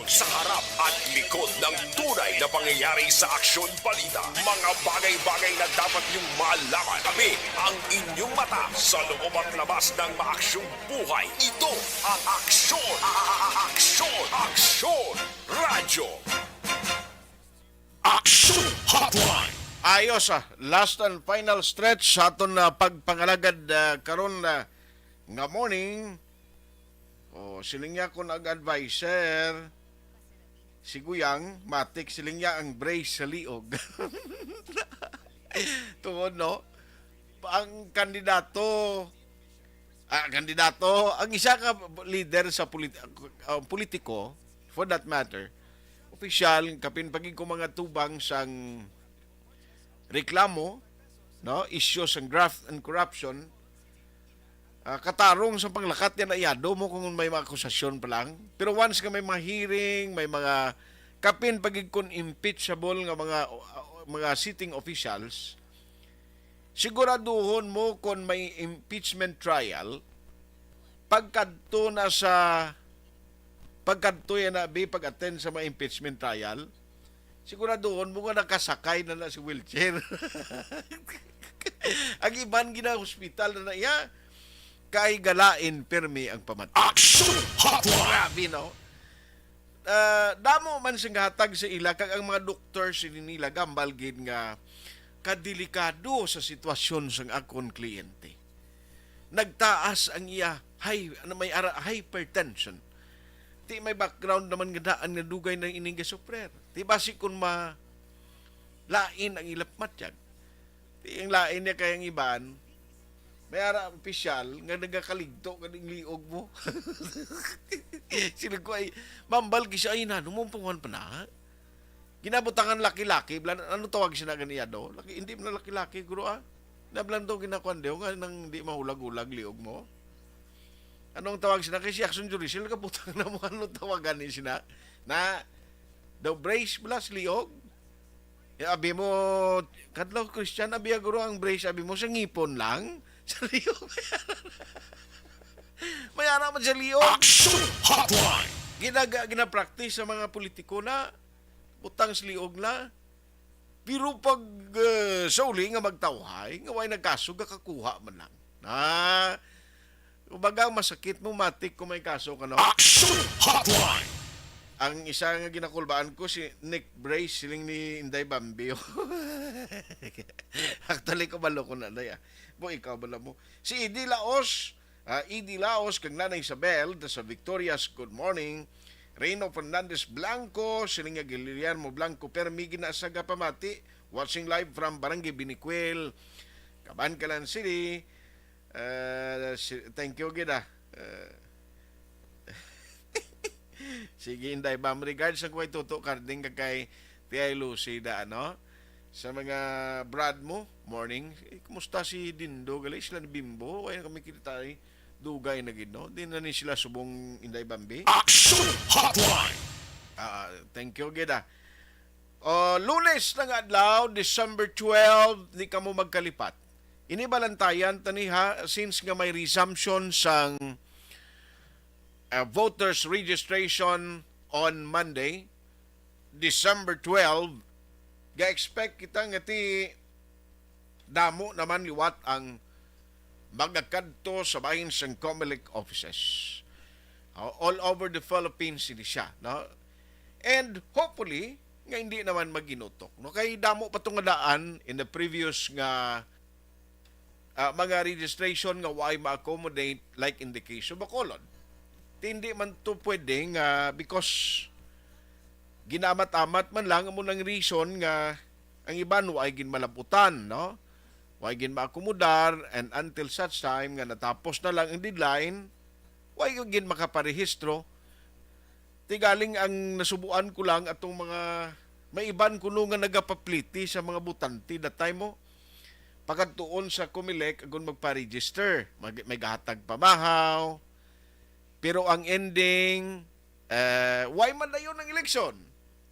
A: Sa harap at likod ng tunay na pangyayari sa Aksyon Balita. Mga bagay-bagay na dapat niyong malaman. Kami ang inyong mata sa loob at labas ng maaksyong buhay. Ito ang Aksyon! Aksyon! Aksyon! Radyo! Aksyon Hotline!
B: Ayos last and final stretch sa aton na pagpangalagad karon na nga morning. Siling niya ko nag-advisor si Guyang, matik siling niya ang brace sa liog. Tungod no, ang kandidato, ang isa ka leader sa politiko, for that matter, opisyal, kapin pagig ko mga tubang sang reklamo, no, issues ng graft and corruption, katarong sa panglakat yan ayado mo kung may mga akusasyon pa lang. Pero once ka may mga hearing, may mga kapin pagigkon impeachable nga mga sitting officials, siguraduhon mo kung may impeachment trial, pagkadto yan na pag-attend sa mga impeachment trial, siguraduhon mo nga nakasakay na si wheelchair. Ang iban gina-hospital na iya, kay galain permi ang pamatay.
A: Aksyon Hotline!
B: Grabe, no? Damo man sing hatag sa ila, kag ang mga doktor nila gambal gid nga kadelikado sa sitwasyon sang akon kliyente. Nagtaas ang iya hypertension. Ti may background naman nga daan nga dugay na ining gasuprer. Ti basi kun lain ang ilap matyan. Ti ang lain niya kayang iban, may ara opisyal nga nagakaligto kaning liog mo. Sila ko ay mambal siya ay nanumumpungan pa na. Ginabutangan laki-laki, ano tawag siya na ganiya do? Laki, hindi na laki-laki guro Nablan daw ginakuan daw nga nang di mahulag-ulag liog mo. Anong tawag siya na? Kasi action judicial kabutang na mo ano tawagan ni siya na daw brace plus liog. Abi mo, kadlaw Christian, abi guro ang brace, abi mo sa ngipon lang. Sa liog. Mayara man sa liog.
A: Action Hotline!
B: Gina-practice sa mga politiko na utang sa liog na. Pero pag sa uli nga magtawhay, nga way nagkaso, kakuha man lang. Kumbaga masakit mo matik kung may kaso ka no.
A: Action Hotline!
B: Ang isa nga ginakulbaan ko si Nick Brace siling ni Inday Bambio. Actually kabalo ko na daya. Bo ikaw bala mo. Si Idi Laos, Idi Laos kag Nanay Isabel sa Victoria's Good Morning. Reyno Fernandez Blanco, siling nga Guillermo Blanco Permi ginasaga pamati. Watching live from Barangay Biniquel, Cabancalan City. Thank you gida. Sige, Inday Bam. Regards sa kuway tuto karding kay Tia Lucy da, ano? Sa mga brad mo, morning. Kumusta si Dindo? Gali sila ni Bimbo. Ay kami kita dugay na gid, no? Di na ni sila subong Inday Bambi.
A: Action Hotline!
B: Thank you, gida. Lunes ng adlaw, December 12, di ka mo magkalipat. Inibalantayan taniha since nga may resumption sang voters registration on Monday, December 12, ga-expect kita nga ti damo naman liwat ang magakadto sa bahin sang COMELEC offices. All over the Philippines ini siya. No? And hopefully, nga hindi naman maginutok. No? Kay damo patong daan in the previous nga mga registration nga why ma-accommodate like in the case of Bacolod. Hindi man to pwede nga because ginamat-amat man lang mo ng reason nga ang iban ay ginmalaputan, no? Way gin maakomodar and until such time nga natapos na lang ang deadline, way gin makaparehistro. Tigaling ang nasubuan ko lang atong mga may iban kuno nga nagapapliti sa mga butante that time mo. Pagkatuon sa COMELEC agon magpa-register, may gahatag pamahaw. Pero ang ending, why madayon ang eleksyon?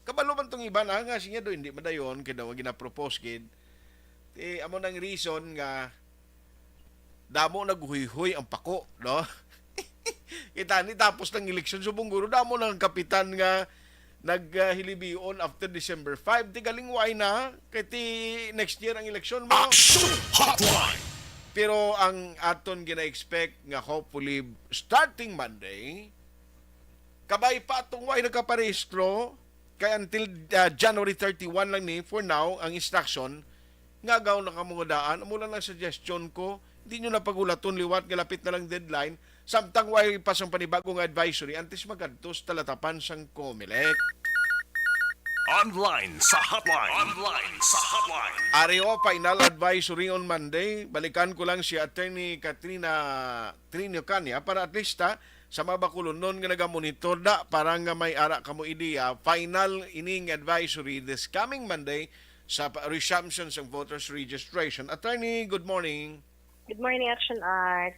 B: Kabalo man itong iba na nga siya do, hindi madayon, kaya daw gina-propose kid. Amo nang reason nga, damo naghuy-huy ang pako, no? Kita ni tapos ng eleksyon, subong guro, damo ng kapitan nga naghilibion after December 5. Tigaling why na, kaya next year ang eleksyon mo.
A: Action Hotline!
B: Pero ang aton gina-expect nga hopefully starting Monday, kabay pa itong way nagkaparehistro, kaya until January 31 lang ni, for now, ang instruction, nga gaw nakamungudaan, mula lang suggestion ko, hindi nyo na pagulaton liwat, galapit na lang deadline, samtang way pa sang panibagong advisory, antes magadtos talatapan sang COMELEC.
A: Online sa hotline. Online sa hotline.
B: Areo final advisory on Monday. Balikan ko lang si Attorney Katrina Trinio Kanya para at least sa mga bakulunon nga nagamonitor da para nga may ara kamo ideya. Final ining advisory this coming Monday sa resumption ng voters registration. Attorney, good morning.
P: Good morning, Action Art.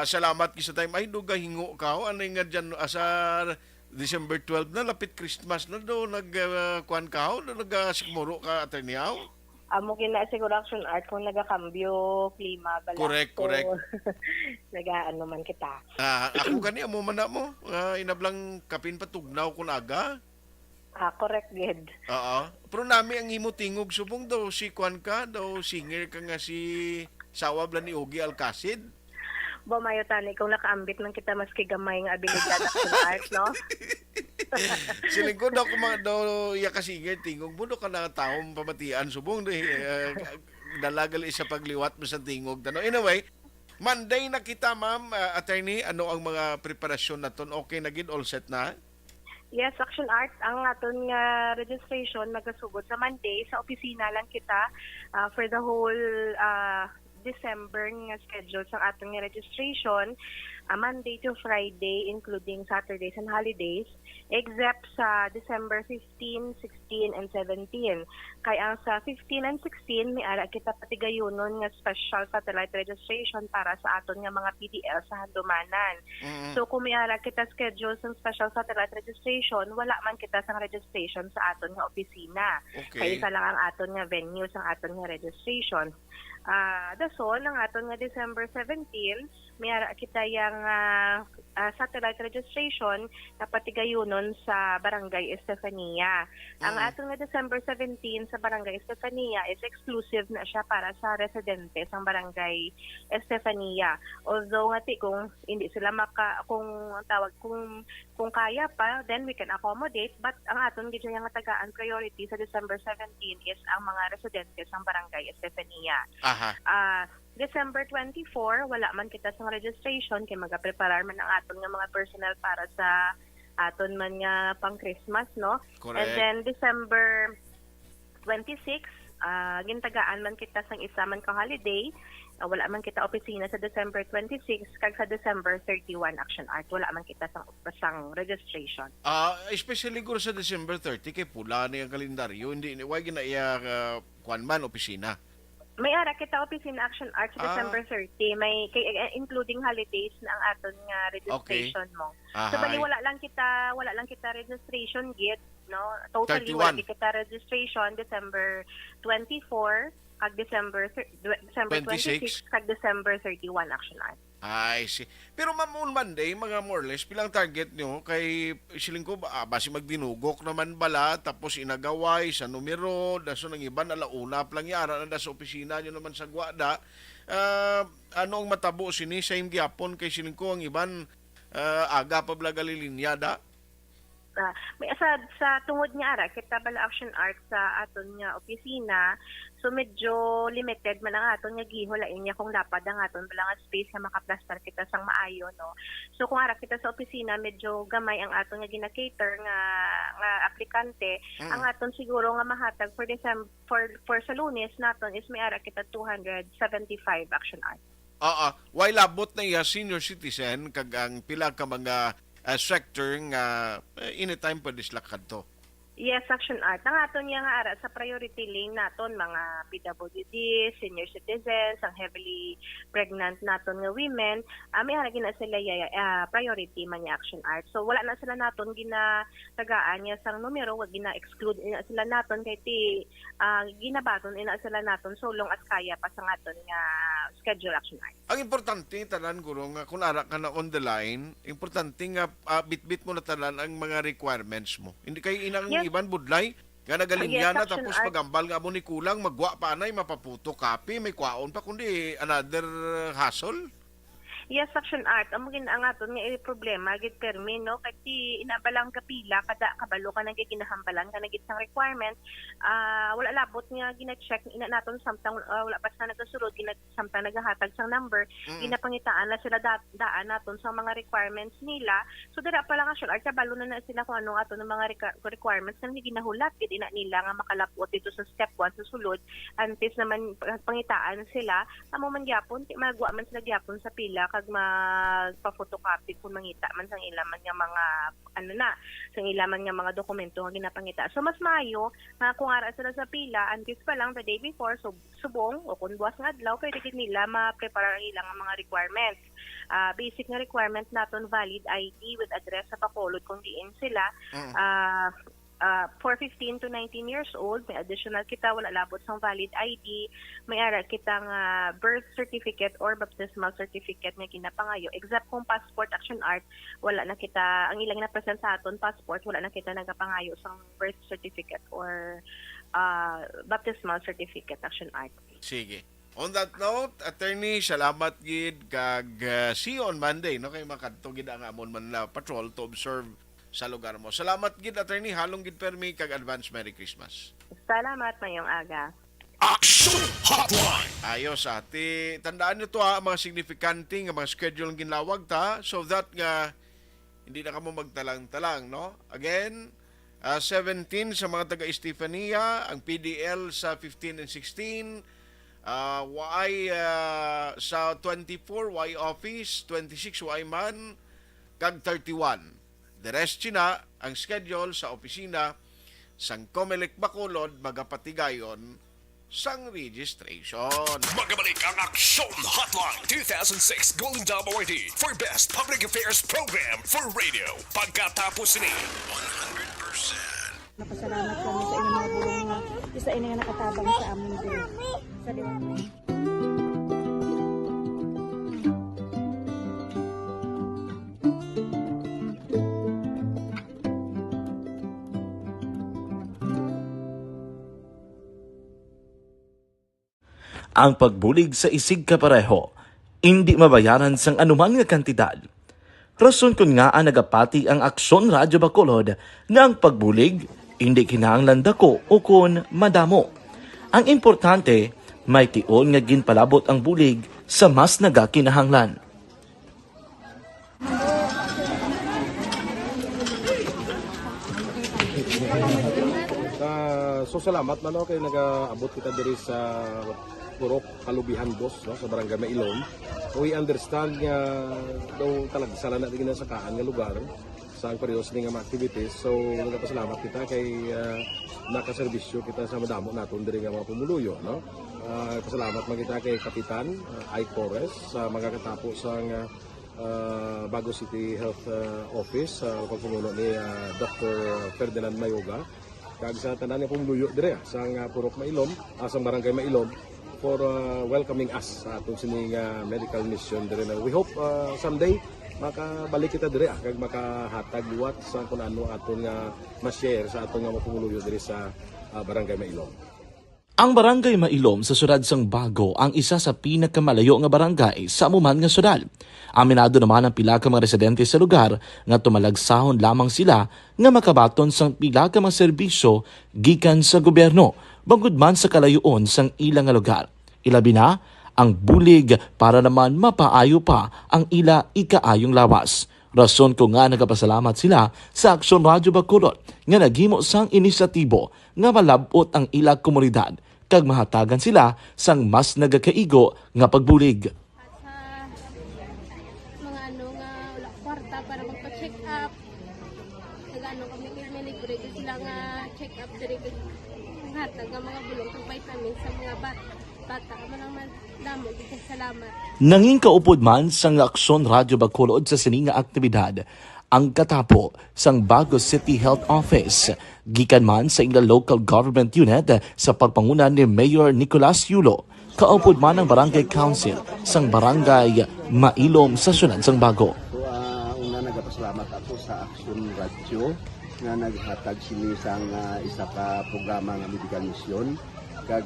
B: Salamat kisa time. Ay, duga hingo ka. Ano nga dyan asar December 12 na, lapit Christmas na do, nagkuhan ka ho, nagsikmuro ka, Attorney Aw?
P: Amo siguro Action Art kung nagakambyo, klima, bala.
B: Correct.
P: Nagaano man kita.
B: Ako kani, amo man na mo, inablang kapin patugnaw kung aga.
P: Correct, good.
B: Pero nami ang imo tingog, subong daw, si kuhan ka, daw singer ka nga si Sawab ni Ogie Alcacid.
P: Mayo tani kung nakaambit man kita maski gamay nga abilidad Action Art, no?
B: Siling ko daw iya kasigir tingog mo do ka na taong pamatian subong dalagal isa pagliwat mo sa tingog tano. Anyway, Monday na kita, ma'am, attorney, ano ang mga preparasyon naton? Okay na gid, all set na?
P: Yes, Action Art, ang aton nga registration nagasugod sa Monday sa opisina lang kita for the whole December nga schedule sa atong nga registration, Monday to Friday, including Saturdays and holidays, except sa December 15, 16, and 17. Kaya ang sa 15 and 16, may ara kita patigayunon nga special satellite registration para sa aton nga mga PDL sa handumanan. So kung may ara kita schedule sa special satellite registration, wala man kita sa registration sa aton nga opisina. Kaya isa lang ang aton nga venue sa aton nga registration. Dason, ang aton nga December 17, may ara kita yung satellite registration na patigayunon sa Barangay Estefania. Ang aton nga December 17 sa Barangay Estefania is exclusive na siya para sa residente sa Barangay Estefania. Although nga kung hindi sila kung kaya pa, then we can accommodate, but ang aton gid nga tagaan priority sa December 17 is ang mga residente sa Barangay Estefania. December 24, wala man kita sa registration kay magapreparar man ang aton nga mga personnel para sa aton man nga pang Christmas, no?
B: Correct.
P: And then December 26, gintagaan man kita sang isa man ka holiday. Wala man kita opisina sa December 26 kag sa December 31 Action Art. Wala man kita sang registration.
B: Especially guro sa December 30 kay pula na yung kalendaryo, hindi wag ginaiya kuan man opisina.
P: May ara kita opisina Action Art sa December 30, may including holidays na ang aton nga registration mo. So bali wala lang kita registration git, no? Totally
B: 31.
P: wala kita registration December 24 kag December 26 kag December 31 Action Art.
B: I see. Pero Ma'am Monday, mga more or less, pilang target nyo kay siling ko, basi magdinugok naman bala, tapos inagaway sa numero, daso ng iban, alauna lang yara na sa opisina nyo naman sa Guada. Ano ang matabo sini sa gyapon kay siling ko, ang iban, aga pa bala galilinyada?
P: May sa tungod nga ara kita bala Action Art sa aton nga opisina, so medyo limited man ang aton nga gihulain niya kung lapad ang aton bala nga space nga makaplastar kita sang maayo, no. So kung ara kita sa opisina medyo gamay ang aton nga gina-cater nga aplikante, ang aton siguro nga mahatag for December for sa Lunes naton is may ara kita 275 Action Art.
B: Why labot na iya senior citizen kag ang pila ka mga sector nga anytime pa dislakad to.
P: Yes, Action Art. Ang aton nga ara sa priority lane naton mga PWD, senior citizens, ang heavily pregnant naton nga women, may ara gina sila priority man nga Action Art. So wala na sila naton ginatagaan niya sang numero, wag gina-exclude ina sila naton kay ginabaton ina sila naton so long as kaya pa sa aton nga schedule Action Art.
B: Ang importante tanan guro nga kung ara ka na on the line, importante nga bit-bit mo na tanan ang mga requirements mo. Hindi kay inang iban budlay nga nagalinya na tapos pagambal nga mo ni kulang magwa pa anay mapaputo copy may kwaon pa kundi another hassle.
P: Yes, Action Art. Ang aton nga problema gid permi, no, kay inabalang kapila kada kabalo ka nang ginahambalan ka nagit sang requirement, wala labot nga gina-check ina naton samtang wala pa sa nagasurod samtang nagahatag sang number, ginapangitaan na sila daan naton sa mga requirements nila. So dira pa lang Action Art kabalo na sila kung ano aton ng mga requirements nang ginahulat gid ina nila nga makalapot dito sa step 1 sa sulod, antes naman pangitaan sila amo man gyapon magwa man sila gyapon sa pila kag magpa-photocopy kung mangita man sang ilaman nga mga sang ilaman nga mga dokumento nga ginapangita. So mas maayo kung ara sila sa pila antes pa lang the day before, so subong o kung buwas nga adlaw pwede gid nila ma-prepare ang ilang mga requirements. Basic nga requirement naton valid ID with address sa Bacolod kung diin sila. For 15 to 19 years old, may additional kita, wala labot sang valid ID, may ara kitang birth certificate or baptismal certificate nga ginapangayo. Except kung passport Action Art, wala na kita, ang ilang na-present sa aton passport, wala na kita nagapangayo sang birth certificate or baptismal certificate Action Art.
B: Sige. On that note, attorney, salamat gid kag see you on Monday, no, kay makadto gid ang amon man la patrol to observe sa lugar mo. Salamat gid attorney, halong gid permi kag advance Merry Christmas.
P: Salamat mayong aga.
A: Action Hotline.
B: Ayos ati, tandaan niyo to mga significante nga mga schedule ang ginlawag ta so that nga hindi na kamo magtalang-talang, no? Again, 17 sa mga taga Estefania, ang PDL sa 15 and 16, Sa 24 Y office, 26 Y man, kag 31. The rest na ang schedule sa opisina sang Comelec Bacolod magapatigayon sang registration.
A: Magabalik ang Aksyon Hotline 2006 Golden Dome Awardee for Best Public Affairs Program for Radio. Pagkatapos ni 100%.
N: Napasalamat kami sa inyong mga bulong nga isa inyo nga nakatabang sa amin din. Sa liwanag.
H: Ang pagbulig sa isig kapareho, hindi mabayaran sang anuman nga kantidad. Rason kun nga ang nagapati ang Aksyon Radyo Bacolod nga ang pagbulig, hindi kinahanglan dako o kun madamo. Ang importante, may tion nga ginpalabot ang bulig sa mas nagakinahanglan.
O: So salamat man kay nagaabot kita diri sa Purok Kalubihan 2 no, sa Barangay Mailom. We understand nga daw talaga sala na din sa kaan nga lugar sa periods ni nga mga activities. So nagapasalamat kita kay nakaserbisyo kita sa madamo naton diri nga mga pumuluyo no. Pasalamat man kita kay Kapitan Ike Torres sa mga katapo sa Bago City Health Office sa pagpumuno ni Dr. Ferdinand Mayoga kag sa tanan nga pumuluyo dire sa Purok Mailom, sa Barangay Mailom for welcoming us sa atong sining medical mission dire. We hope someday makabalik kita dire kag makahatag liwat sa kun ano aton nga ma-share sa aton nga mapumuluyo dire sa Barangay Mailom.
H: Ang Barangay Mailom sa syudad sang Bago ang isa sa pinakamalayo nga barangay sa amuman nga syudad. Aminado naman ang pila ka mga residente sa lugar nga tumalagsahon lamang sila nga makabaton sang pila ka mga serbisyo gikan sa gobyerno bangod man sa kalayoon sang ilang nga lugar. Ilabi na ang bulig para naman mapaayo pa ang ila ikaayong lawas. Rason ko nga nagapasalamat sila sa Aksyon Radyo Bacolod nga naghimo sang inisyatibo nga malabot ang ila komunidad kag mahatagan sila sang mas nagakaigo nga pagbulig.
I: Mga nga wala kwarta para magpa-check up. Nagano kami libre sila nga check up diri hatag nga mga bulong ng vitamin sa mga bata man naman damo di salamat.
H: Nanging kaupod man sang Aksyon Radyo Bacolod sa sininga aktibidad ang katapo sang Bago City Health Office gikan man sa ilang local government unit sa pagpanguna ni Mayor Nicolas Yulo. Kaupod man ang Barangay Council sang Barangay Mailom sa syudad sang Bago.
Q: So una nagapasalamat ako sa Aksyon Radio nga naghatag sini sang isa ka programa nga medical mission kag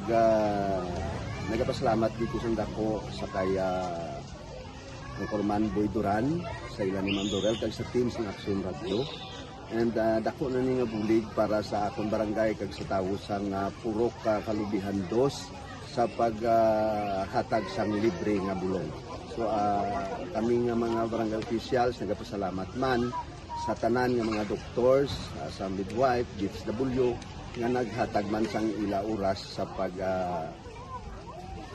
Q: nagapasalamat dito sa dako sa kaya ng Corman Boy Duran sa ilan ni Ma'am Dorel kag sa team sa Aksyon Radio. And dako na ni nga bulig para sa akong barangay kag sa tawo sang Purok Kalubihan 2 sa paghatag sang libre nga bulong. So kami nga mga barangay officials nagapasalamat man sa tanan nga mga doctors, sa midwife, DSW nga naghatag man sang ila oras sa pag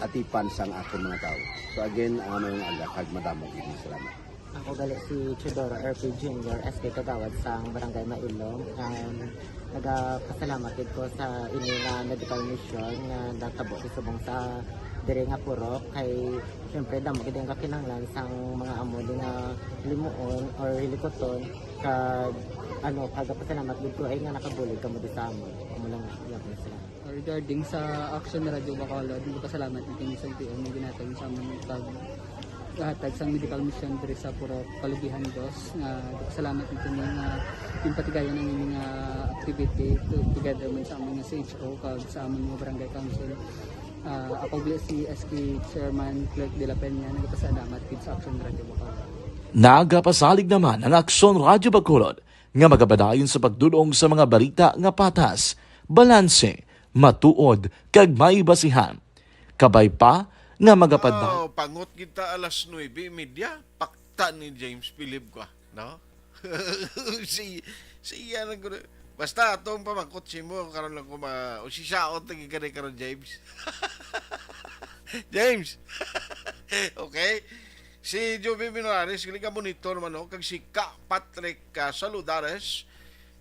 Q: atipan sang akong mga tao. So again, mga agakag madamo gini salamat.
R: Ako gali si Chidoro RP Jr. SK Kagawad sa Barangay Mailom. Nagapasalamat ko sa ini nga medical mission nga natabo subong sa diri nga purok kay syempre damo gid ang kakinahanglan sang mga amo nga limuon or hilikoton kag pagapasalamat gid ko ay nga nakabulig kamo sa amon. Amo lang yapon sila.
S: Regarding sa Aksyon Radyo Bacolod, pasalamat natin sa LTO na ginatag sa amon paghatag sa medical mission diri sa Purok Kalubihan 2. Pasalamat natin yung patigayon ng mga activity together man sa amon nga CHO kag sa amon nga barangay council. Ako si SK Chairman Clerk de la Peña nagpasalamat kid sa Aksyon Radyo Bacolod.
H: Nagapasalig naman ang Aksyon Radyo Bacolod nga magabadayon sa pagdulong sa mga balita nga patas, balanse, matuod, kag may basihan. Kabay pa nga magapadda.
B: Pangot kita alas 9:30, pakta ni James Philip ko, no? siya nang basta atong pamakot si mo karon lang ko o si Shaot nagigari karon James. James. Okay. Si Jovi Minores, kini ka monitor man kag si Ka Patrick Saludares.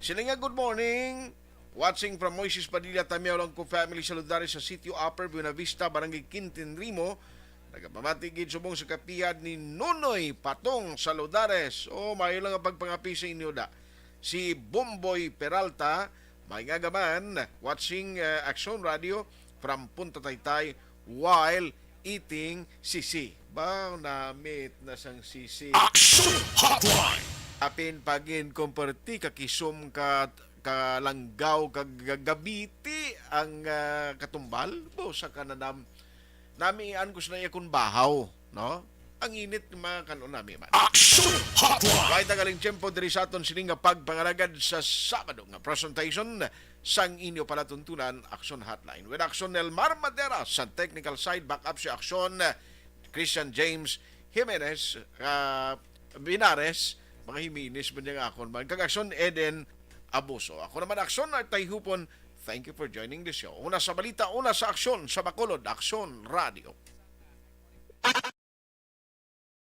B: Sila nga good morning. Watching from Moises Padilla Tamiao lang ko family Saludares sa Sitio Upper Buena Vista, Barangay Quintinrimo. Nagapamatigid subong sa kapiyad ni Nonoy Patong Saludares. Mayo lang ang pagpangapi sa inyo da. Si Bomboy Peralta, may ngagaman, watching Action Radio from Punta Taytay while eating sisi. Namit na sang sisi.
A: Action Hotline!
B: Apin pagin komperti kakisum ka kalanggaw kagagabiti ang katumbal sa kananam namian ko na yakun bahaw, no? Ang init mga kanon nami man.
A: Action Hotline!
B: Kahit nagaling tiyempo diri sa aton sining nga pagpangaragad sa Sabado nga presentation sang inyo palatuntunan Action Hotline. With Action Elmar Madera sa technical side, backup si Action Christian James Jimenez Binares, mga Jimenez ba niya akon man. Kag Action Eden Abuso. Ako naman Action Artay Hupon. Thank you for joining the show. Una sa balita, una sa aksyon sa Bacolod, Action Radio.